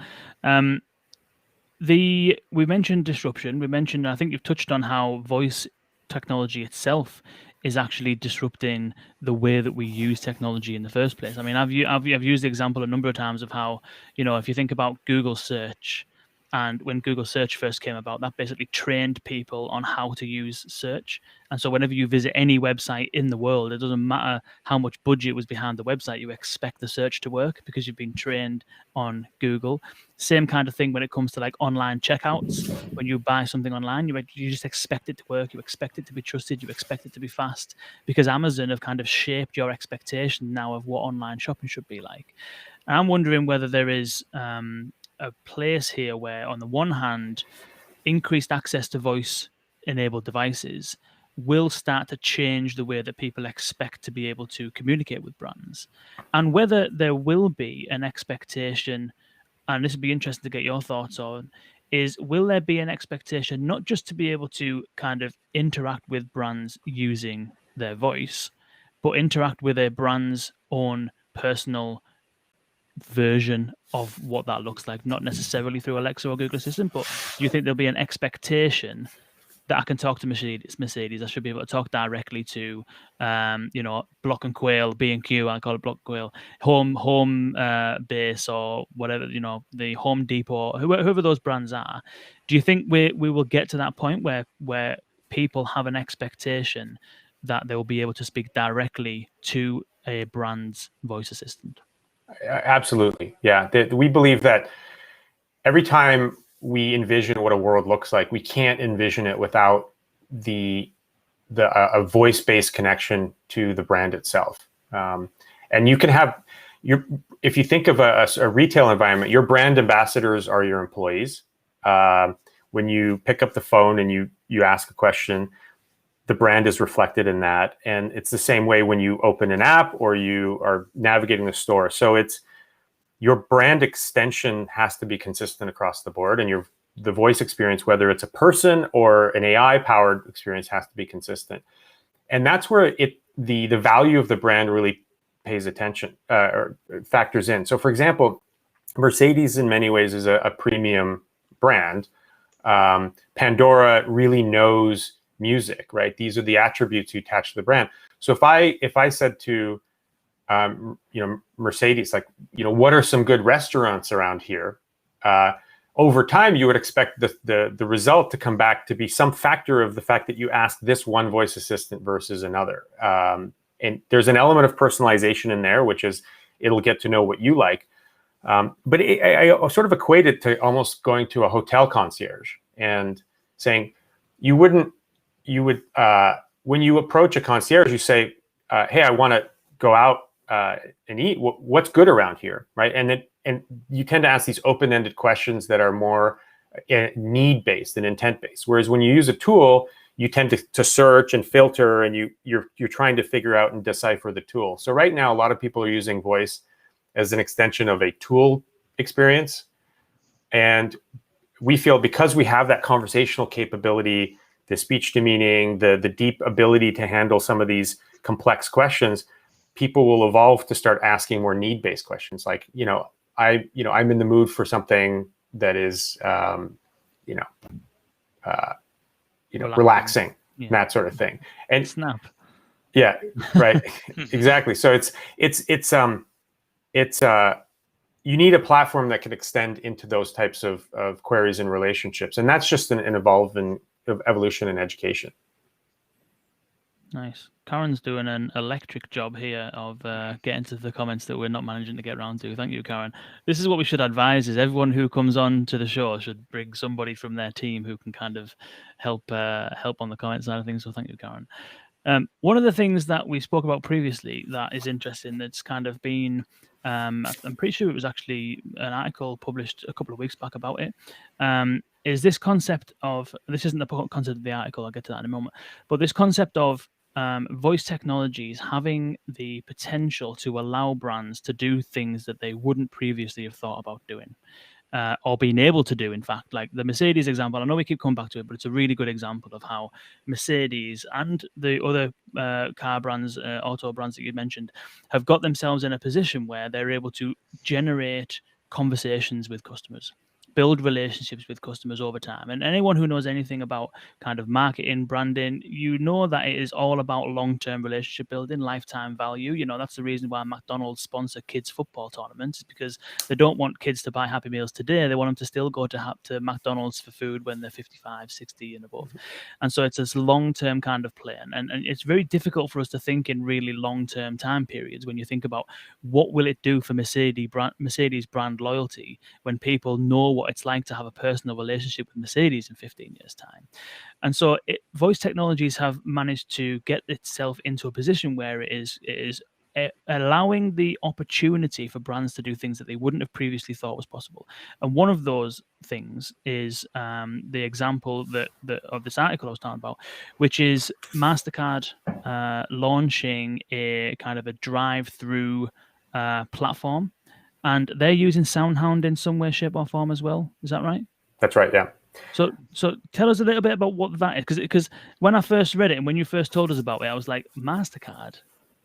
We mentioned disruption. We mentioned, I think you've touched on how voice technology itself is actually disrupting the way that we use technology in the first place. I mean, I've used the example a number of times of how, if you think about Google search, and when Google search first came about, that basically trained people on how to use search. And so whenever you visit any website in the world, it doesn't matter how much budget was behind the website, you expect the search to work because you've been trained on Google. Same kind of thing when it comes to like online checkouts. When you buy something online, you just expect it to work. You expect it to be trusted. You expect it to be fast, because Amazon have kind of shaped your expectation now of what online shopping should be like. And I'm wondering whether there is a place here where, on the one hand, increased access to voice-enabled devices will start to change the way that people expect to be able to communicate with brands, and whether there will be an expectation, and this would be interesting to get your thoughts on, is will there be an expectation not just to be able to kind of interact with brands using their voice, but interact with a brand's own personal version of what that looks like, not necessarily through Alexa or Google Assistant, but do you think there'll be an expectation that I can talk to Mercedes, I should be able to talk directly to, Block and Quail, B&Q, I call it Block and Quail, Home Base, or whatever, the Home Depot, whoever those brands are. Do you think we will get to that point where people have an expectation that they will be able to speak directly to a brand's voice assistant? Absolutely. Yeah. We believe that every time we envision what a world looks like, we can't envision it without a voice-based connection to the brand itself. And you can have if you think of a retail environment, your brand ambassadors are your employees. When you pick up the phone and you ask a question, the brand is reflected in that. And it's the same way when you open an app or you are navigating the store. So your brand extension has to be consistent across the board, and the voice experience, whether it's a person or an AI-powered experience, has to be consistent. And that's where the value of the brand really pays attention or factors in. So, for example, Mercedes in many ways is a premium brand. Pandora really knows music, right? These are the attributes you attach to the brand. So if I said to Mercedes, like, what are some good restaurants around here? over time, you would expect the result to come back to be some factor of the fact that you ask this one voice assistant versus another. And there's an element of personalization in there, which is it'll get to know what you like. But I sort of equate it to almost going to a hotel concierge and saying, when you approach a concierge, you say, hey, I want to go out and eat. What's good around here, right? And you tend to ask these open-ended questions that are more need-based and intent-based. Whereas when you use a tool, you tend to search and filter, and you're trying to figure out and decipher the tool. So right now, a lot of people are using voice as an extension of a tool experience. And we feel because we have that conversational capability, the speech to meaning, the deep ability to handle some of these complex questions, people will evolve to start asking more need-based questions like, I'm in the mood for something that is, relaxing, that sort of thing. And snap. Yeah, right. Exactly. So you need a platform that can extend into those types of queries and relationships. And that's just an evolution in education. Nice. Karen's doing an electric job here of getting to the comments that we're not managing to get around to. Thank you, Karen. This is what we should advise: is everyone who comes on to the show should bring somebody from their team who can kind of help on the comment side of things. So thank you, Karen. One of the things that we spoke about previously that is interesting, that's kind of been, I'm pretty sure it was actually an article published a couple of weeks back about it, is this concept of, this isn't the concept of the article, I'll get to that in a moment, but this concept of voice technologies having the potential to allow brands to do things that they wouldn't previously have thought about doing. Or being able to do, in fact, like the Mercedes example. I know we keep coming back to it, but it's a really good example of how Mercedes and the other car brands, auto brands that you mentioned, have got themselves in a position where they're able to generate conversations with customers, build relationships with customers over time. And anyone who knows anything about kind of marketing, branding, you know that it is all about long-term relationship building, lifetime value. That's the reason why McDonald's sponsor kids football tournaments, because they don't want kids to buy Happy Meals today. They want them to still go to McDonald's for food when they're 55, 60 and above. And so it's this long-term kind of play. And it's very difficult for us to think in really long-term time periods when you think about what will it do for Mercedes brand loyalty when people know what it's like to have a personal relationship with Mercedes in 15 years' time. And so voice technologies have managed to get itself into a position where it is allowing the opportunity for brands to do things that they wouldn't have previously thought was possible. And one of those things is the example that of this article I was talking about, which is MasterCard launching a kind of a drive-through platform. And they're using SoundHound in some way, shape, or form as well. Is that right? That's right, yeah. So tell us a little bit about what that is. Because when I first read it and when you first told us about it, I was like, MasterCard,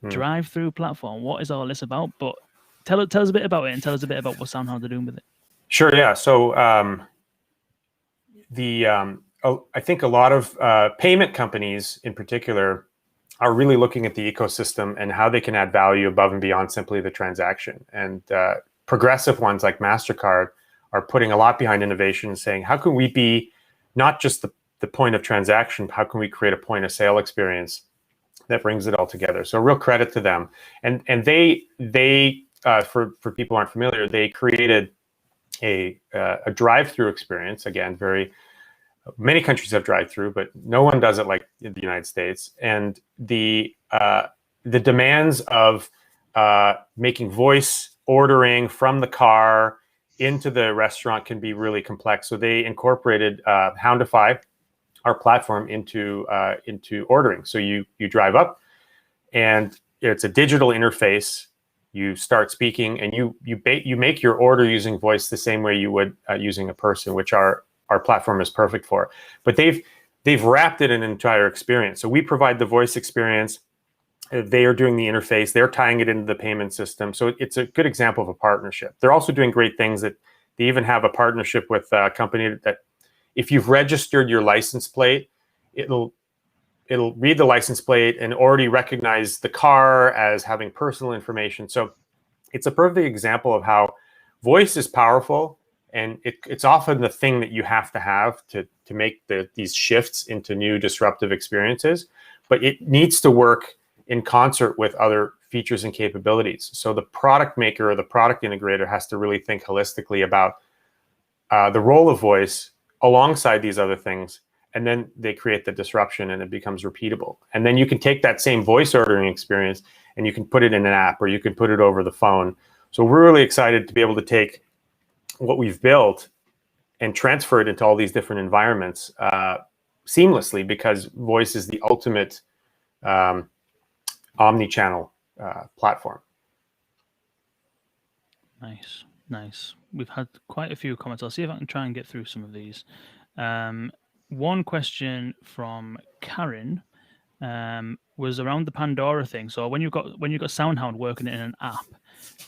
drive-through platform, what is all this about? But tell us a bit about it and tell us a bit about what SoundHound are doing with it. Sure, yeah. So I think a lot of payment companies in particular are really looking at the ecosystem and how they can add value above and beyond simply the transaction. And progressive ones like MasterCard are putting a lot behind innovation and saying, how can we be not just the point of transaction, how can we create a point of sale experience that brings it all together? So real credit to them. And they for people who aren't familiar, they created a drive-through experience. Again, many countries have drive-through, but no one does it like in the United States. And the demands of making voice ordering from the car into the restaurant can be really complex. So they incorporated Houndify, our platform, into ordering. So you drive up, and it's a digital interface. You start speaking, and you make your order using voice the same way you would using a person, which our platform is perfect for. But they've wrapped it in an entire experience. So we provide the voice experience. They are doing the interface. They're tying it into the payment system. So it's a good example of a partnership. They're also doing great things. That they even have a partnership with a company that if you've registered your license plate, it'll read the license plate and already recognize the car as having personal information. So it's a perfect example of how voice is powerful And it's often the thing that you have to make these shifts into new disruptive experiences, but it needs to work in concert with other features and capabilities. So the product maker or the product integrator has to really think holistically about the role of voice alongside these other things, and then they create the disruption and it becomes repeatable. And then you can take that same voice ordering experience and you can put it in an app or you can put it over the phone. So we're really excited to be able to take what we've built and transfer it into all these different environments seamlessly, because voice is the ultimate omni-channel platform. Nice. We've had quite a few comments. I'll see if I can try and get through some of these. One question from Karen was around the Pandora thing. So when you've got SoundHound working in an app,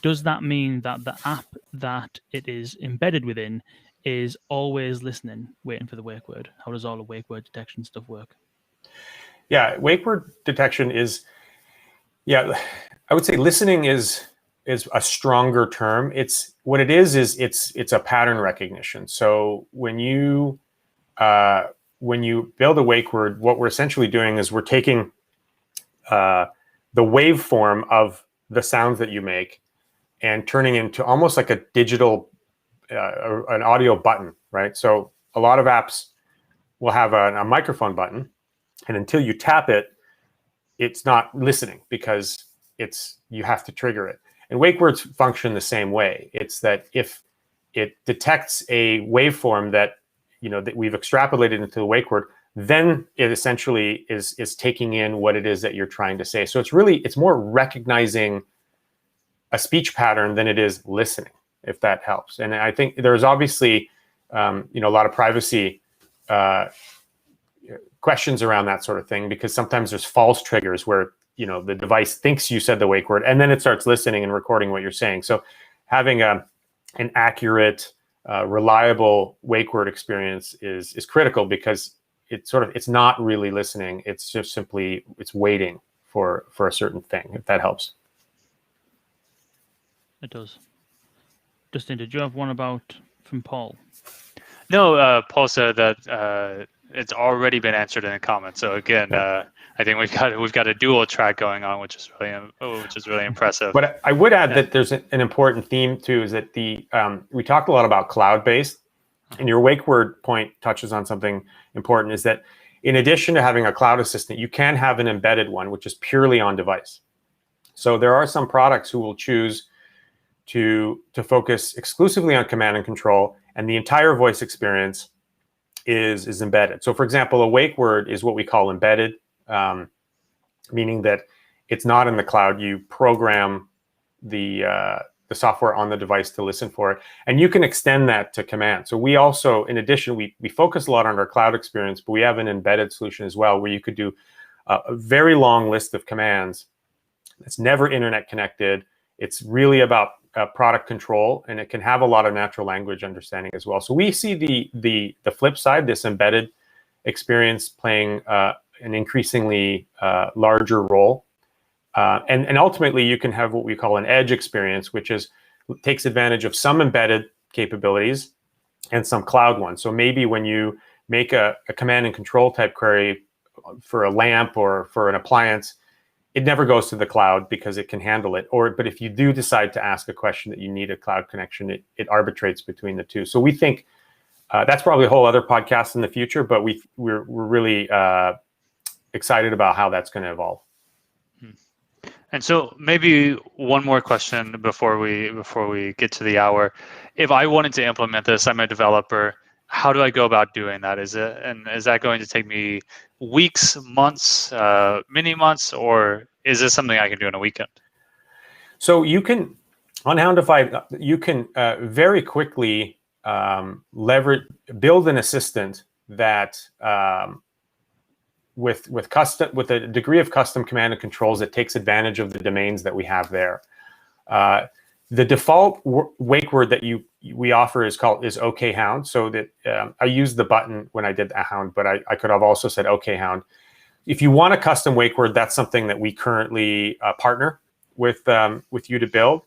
does that mean that the app that it is embedded within is always listening, waiting for the wake word? How does all the wake word detection stuff work? Yeah, wake word detection is, I would say listening is a stronger term. It's what it is it's a pattern recognition. So when you build a wake word, what we're essentially doing is we're taking the waveform of the sounds that you make and turning into almost like a digital, an audio button, right? So a lot of apps will have a microphone button, and until you tap it, it's not listening because you have to trigger it. And wake words function the same way. It's that if it detects a waveform that that we've extrapolated into the wake word, then it essentially is taking in what it is that you're trying to say. So it's more recognizing a speech pattern than it is listening, if that helps. And I think there's obviously a lot of privacy questions around that sort of thing, because sometimes there's false triggers where the device thinks you said the wake word and then it starts listening and recording what you're saying. So having an accurate, reliable wake word experience is critical, because it's not really listening. It's just simply waiting for a certain thing, if that helps. It does. Justin, did you have one from Paul? No, Paul said that it's already been answered in a comment. So again, I think we've got a dual track going on, which is really impressive. But I would add that there's an important theme too, is that we talked a lot about cloud-based, and your wake word point touches on something important, is that in addition to having a cloud assistant, you can have an embedded one, which is purely on device. So there are some products who will choose to focus exclusively on command and control, and the entire voice experience is embedded. So for example, a wake word is what we call embedded, meaning that it's not in the cloud. You program the software on the device to listen for it, and you can extend that to command. So we also, in addition, we focus a lot on our cloud experience, but we have an embedded solution as well, where you could do a very long list of commands that's never internet connected. It's really about product control, and it can have a lot of natural language understanding as well. So we see the flip side, this embedded experience playing an increasingly larger role. And ultimately, you can have what we call an edge experience, which takes advantage of some embedded capabilities and some cloud ones. So maybe when you make a command and control type query for a lamp or for an appliance, it never goes to the cloud because it can handle it. But if you do decide to ask a question that you need a cloud connection, it arbitrates between the two. So we think that's probably a whole other podcast in the future, but we're really excited about how that's going to evolve. And so maybe one more question before we get to the hour. If I wanted to implement this, I'm a developer. How do I go about doing that? Is that going to take me weeks, months, many months, or is this something I can do in a weekend? So you can, on Houndify, you can very quickly build an assistant that with a degree of custom command and controls that takes advantage of the domains that we have there. The default wake word that we offer is OK Hound. So that I used the button when I did a Hound, but I could have also said OK Hound. If you want a custom wake word, that's something that we currently partner with you to build.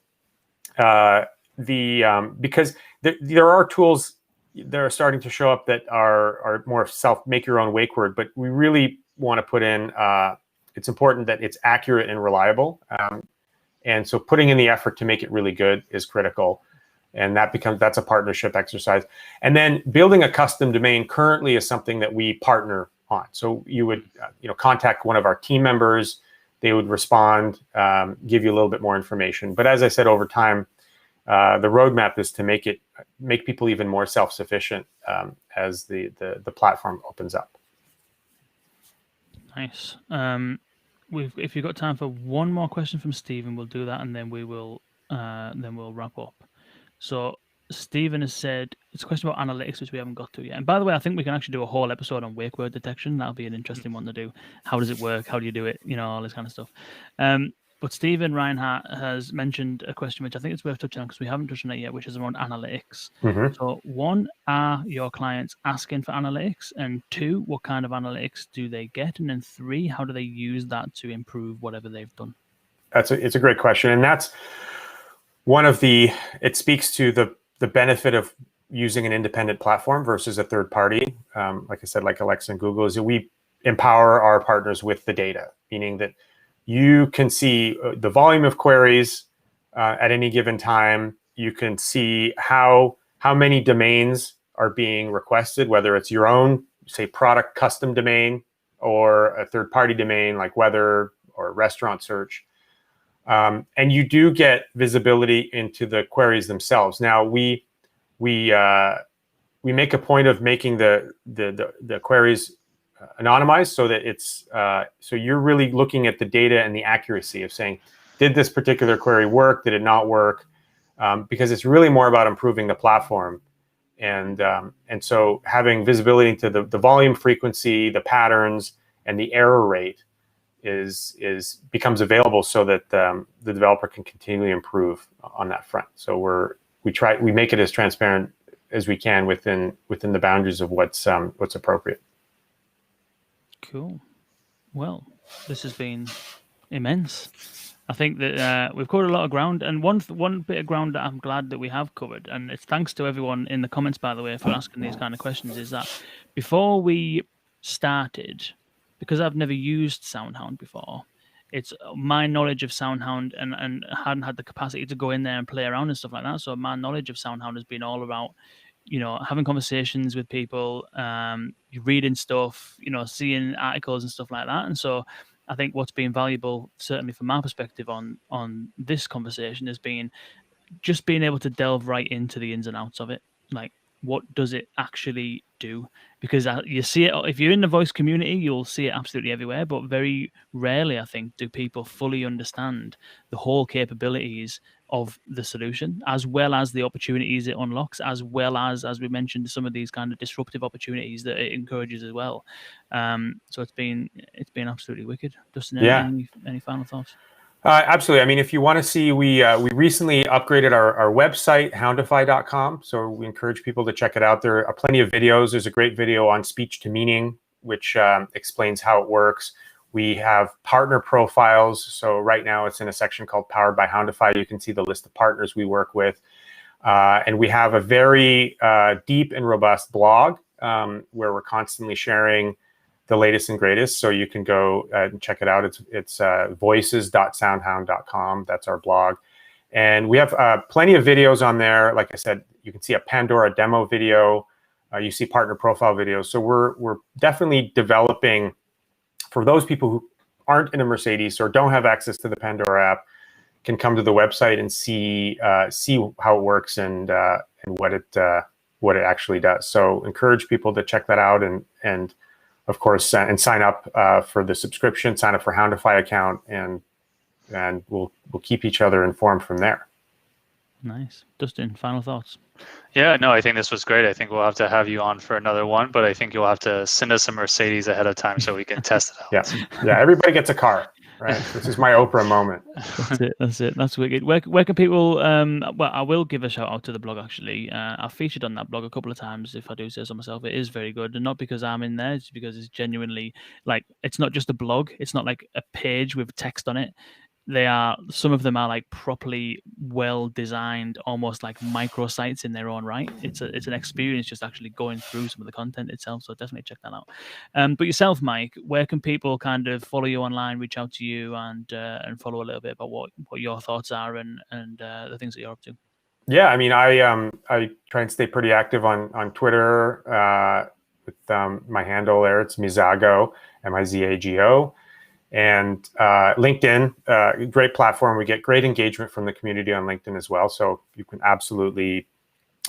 because there are tools that are starting to show up that are more make your own wake word, but we really want to put in. It's important that it's accurate and reliable, and so putting in the effort to make it really good is critical. And that's a partnership exercise. And then building a custom domain currently is something that we partner on. So you would contact one of our team members, they would respond, give you a little bit more information. But as I said, over time, the roadmap is to make people even more self-sufficient as the platform opens up. Nice. If you've got time for one more question from Stephen, we'll do that, and then we'll wrap up. So Stephen has said, it's a question about analytics, which we haven't got to yet. And by the way, I think we can actually do a whole episode on wake word detection. That'll be an interesting one to do. How does it work? How do you do it? All this kind of stuff. But Stephen Reinhardt has mentioned a question which I think it's worth touching on because we haven't touched on it yet, which is around analytics. Mm-hmm. So one, are your clients asking for analytics? And two, what kind of analytics do they get? And then three, how do they use that to improve whatever they've done? It's a great question. And that's one of it speaks to the benefit of using an independent platform versus a third party. Like I said, like Alexa and Google, is that we empower our partners with the data, meaning that you can see the volume of queries at any given time. You can see how many domains are being requested, whether it's your own, say, product custom domain or a third-party domain like weather or restaurant search. And you do get visibility into the queries themselves. Now, we make a point of making the queries anonymized so that it's so you're really looking at the data and the accuracy of saying, did this particular query work? Did it not work? Because it's really more about improving the platform, and so having visibility into the volume, frequency, the patterns, and the error rate becomes available so that the developer can continually improve on that front. So we make it as transparent as we can within the boundaries of what's appropriate. Cool. Well, this has been immense. I think that we've covered a lot of ground, and one bit of ground that I'm glad that we have covered, and it's thanks to everyone in the comments, by the way, for asking these kind of questions, is that before we started, because I've never used SoundHound before, it's my knowledge of SoundHound and hadn't had the capacity to go in there and play around and stuff like that. So my knowledge of SoundHound has been all about having conversations with people, reading stuff, seeing articles and stuff like that. And so I think what's been valuable, certainly from my perspective on this conversation, has been just being able to delve right into the ins and outs of it. Like, what does it actually do? Because you see it, if you're in the voice community, you'll see it absolutely everywhere, but very rarely, I think, do people fully understand the whole capabilities of the solution, as well as the opportunities it unlocks, as well as we mentioned, some of these kind of disruptive opportunities that it encourages as well. So it's been absolutely wicked. Dustin, any final thoughts? Absolutely. I mean, if you want to see, we recently upgraded our website, houndify.com. So we encourage people to check it out. There are plenty of videos. There's a great video on speech to meaning, which explains how it works. We have partner profiles. So right now it's in a section called Powered by Houndify. You can see the list of partners we work with. And we have a very deep and robust blog where we're constantly sharing the latest and greatest. So you can go and check it out. It's voices.soundhound.com. That's our blog. And we have plenty of videos on there. Like I said, you can see a Pandora demo video. You see partner profile videos. So we're definitely developing for those people who aren't in a Mercedes or don't have access to the Pandora app, can come to the website and see how it works and what it actually does. So encourage people to check that out and of course, and sign up for the subscription, sign up for Houndify account, and we'll keep each other informed from there. Nice. Dustin, final thoughts? Yeah, no, I think this was great. I think we'll have to have you on for another one, but I think you'll have to send us a Mercedes ahead of time so we can test it out. Yeah, everybody gets a car, right? This is my Oprah moment. That's it. That's wicked. Where can people, well, I will give a shout out to the blog, actually. I've featured on that blog a couple of times, if I do say so myself. It is very good, and not because I'm in there, it's because it's genuinely, like, it's not just a blog. It's not like a page with text on it. they are, some of them are like properly well designed, almost like microsites in their own right. It's an experience just actually going through some of the content itself. So definitely check that out. But yourself, Mike, where can people kind of follow you online, reach out to you, and follow a little bit about what your thoughts are and the things that you're up to? Yeah, I mean, I try and stay pretty active on Twitter with my handle there. It's Mizago, Mizago. And LinkedIn, great platform. We get great engagement from the community on LinkedIn as well. So you can absolutely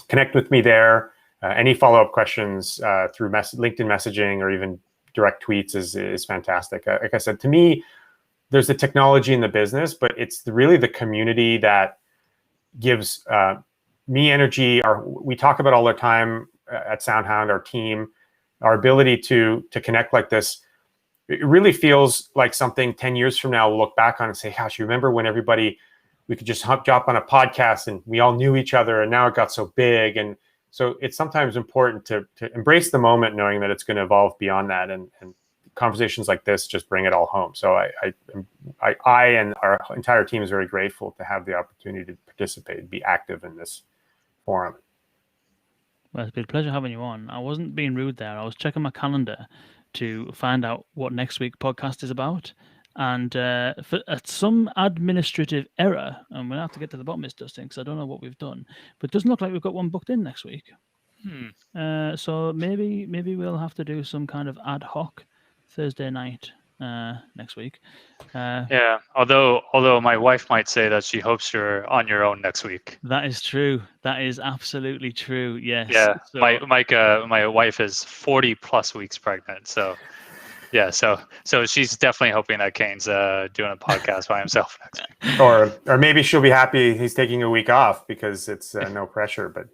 connect with me there. Any follow-up questions through LinkedIn messaging or even direct tweets is fantastic. Like I said, to me, there's the technology in the business, but it's really the community that gives me energy. We talk about all the time at SoundHound, our team, our ability to connect like this. It really feels like something 10 years from now we'll look back on and say, gosh, you remember when we could just jump on a podcast and we all knew each other, and now it got so big. And so it's sometimes important to embrace the moment, knowing that it's going to evolve beyond that. And conversations like this just bring it all home. So I and our entire team is very grateful to have the opportunity to participate and be active in this forum. Well, it's been a pleasure having you on. I wasn't being rude there. I was checking my calendar to find out what next week's podcast is about. And for some administrative error, and we'll have to get to the bottom of this, Dustin, because I don't know what we've done, but it doesn't look like we've got one booked in next week. So maybe we'll have to do some kind of ad hoc Thursday night next week. Yeah, although my wife might say that she hopes you're on your own next week. That is true. That is absolutely true. Yes. Yeah, So, my wife is 40 plus weeks pregnant, so yeah, so she's definitely hoping that Kane's doing a podcast by himself next week. Or maybe she'll be happy he's taking a week off because it's no pressure. But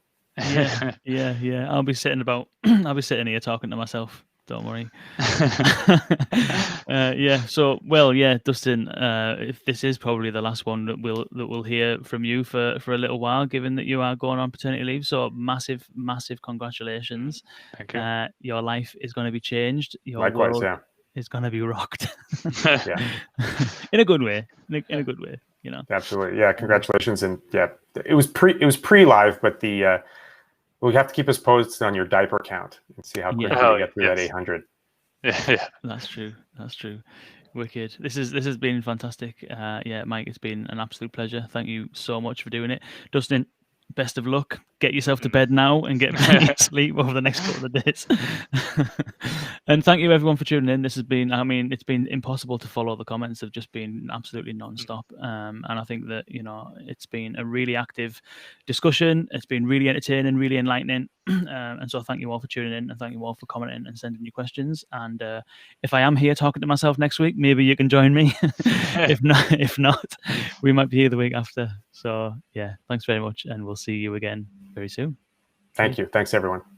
yeah. I'll be sitting here talking to myself. Don't worry. Dustin, if this is probably the last one that we'll hear from you for a little while, given that you are going on paternity leave. So massive congratulations. Thank you. Your life is going to be changed. Your likewise, world yeah. is going to be rocked. Yeah. In a good way. In a good way, you know. Absolutely. Yeah, congratulations. And yeah, it was pre-live, but we have to keep us posted on your diaper count and see how quickly we get through that 800. Yeah. That's true. Wicked. This has been fantastic. Mike, it's been an absolute pleasure. Thank you so much for doing it. Dustin, best of luck. Get yourself to bed now and get plenty of sleep over the next couple of days. And thank you everyone for tuning in. This has been, it's been impossible to follow. The comments have just been absolutely non-stop. And I think that, it's been a really active discussion. It's been really entertaining, really enlightening. And so thank you all for tuning in, and thank you all for commenting and sending your questions. And if I am here talking to myself next week, maybe you can join me. If not, we might be here the week after. So yeah, thanks very much, and we'll see you again very soon. Thank you. Thanks everyone.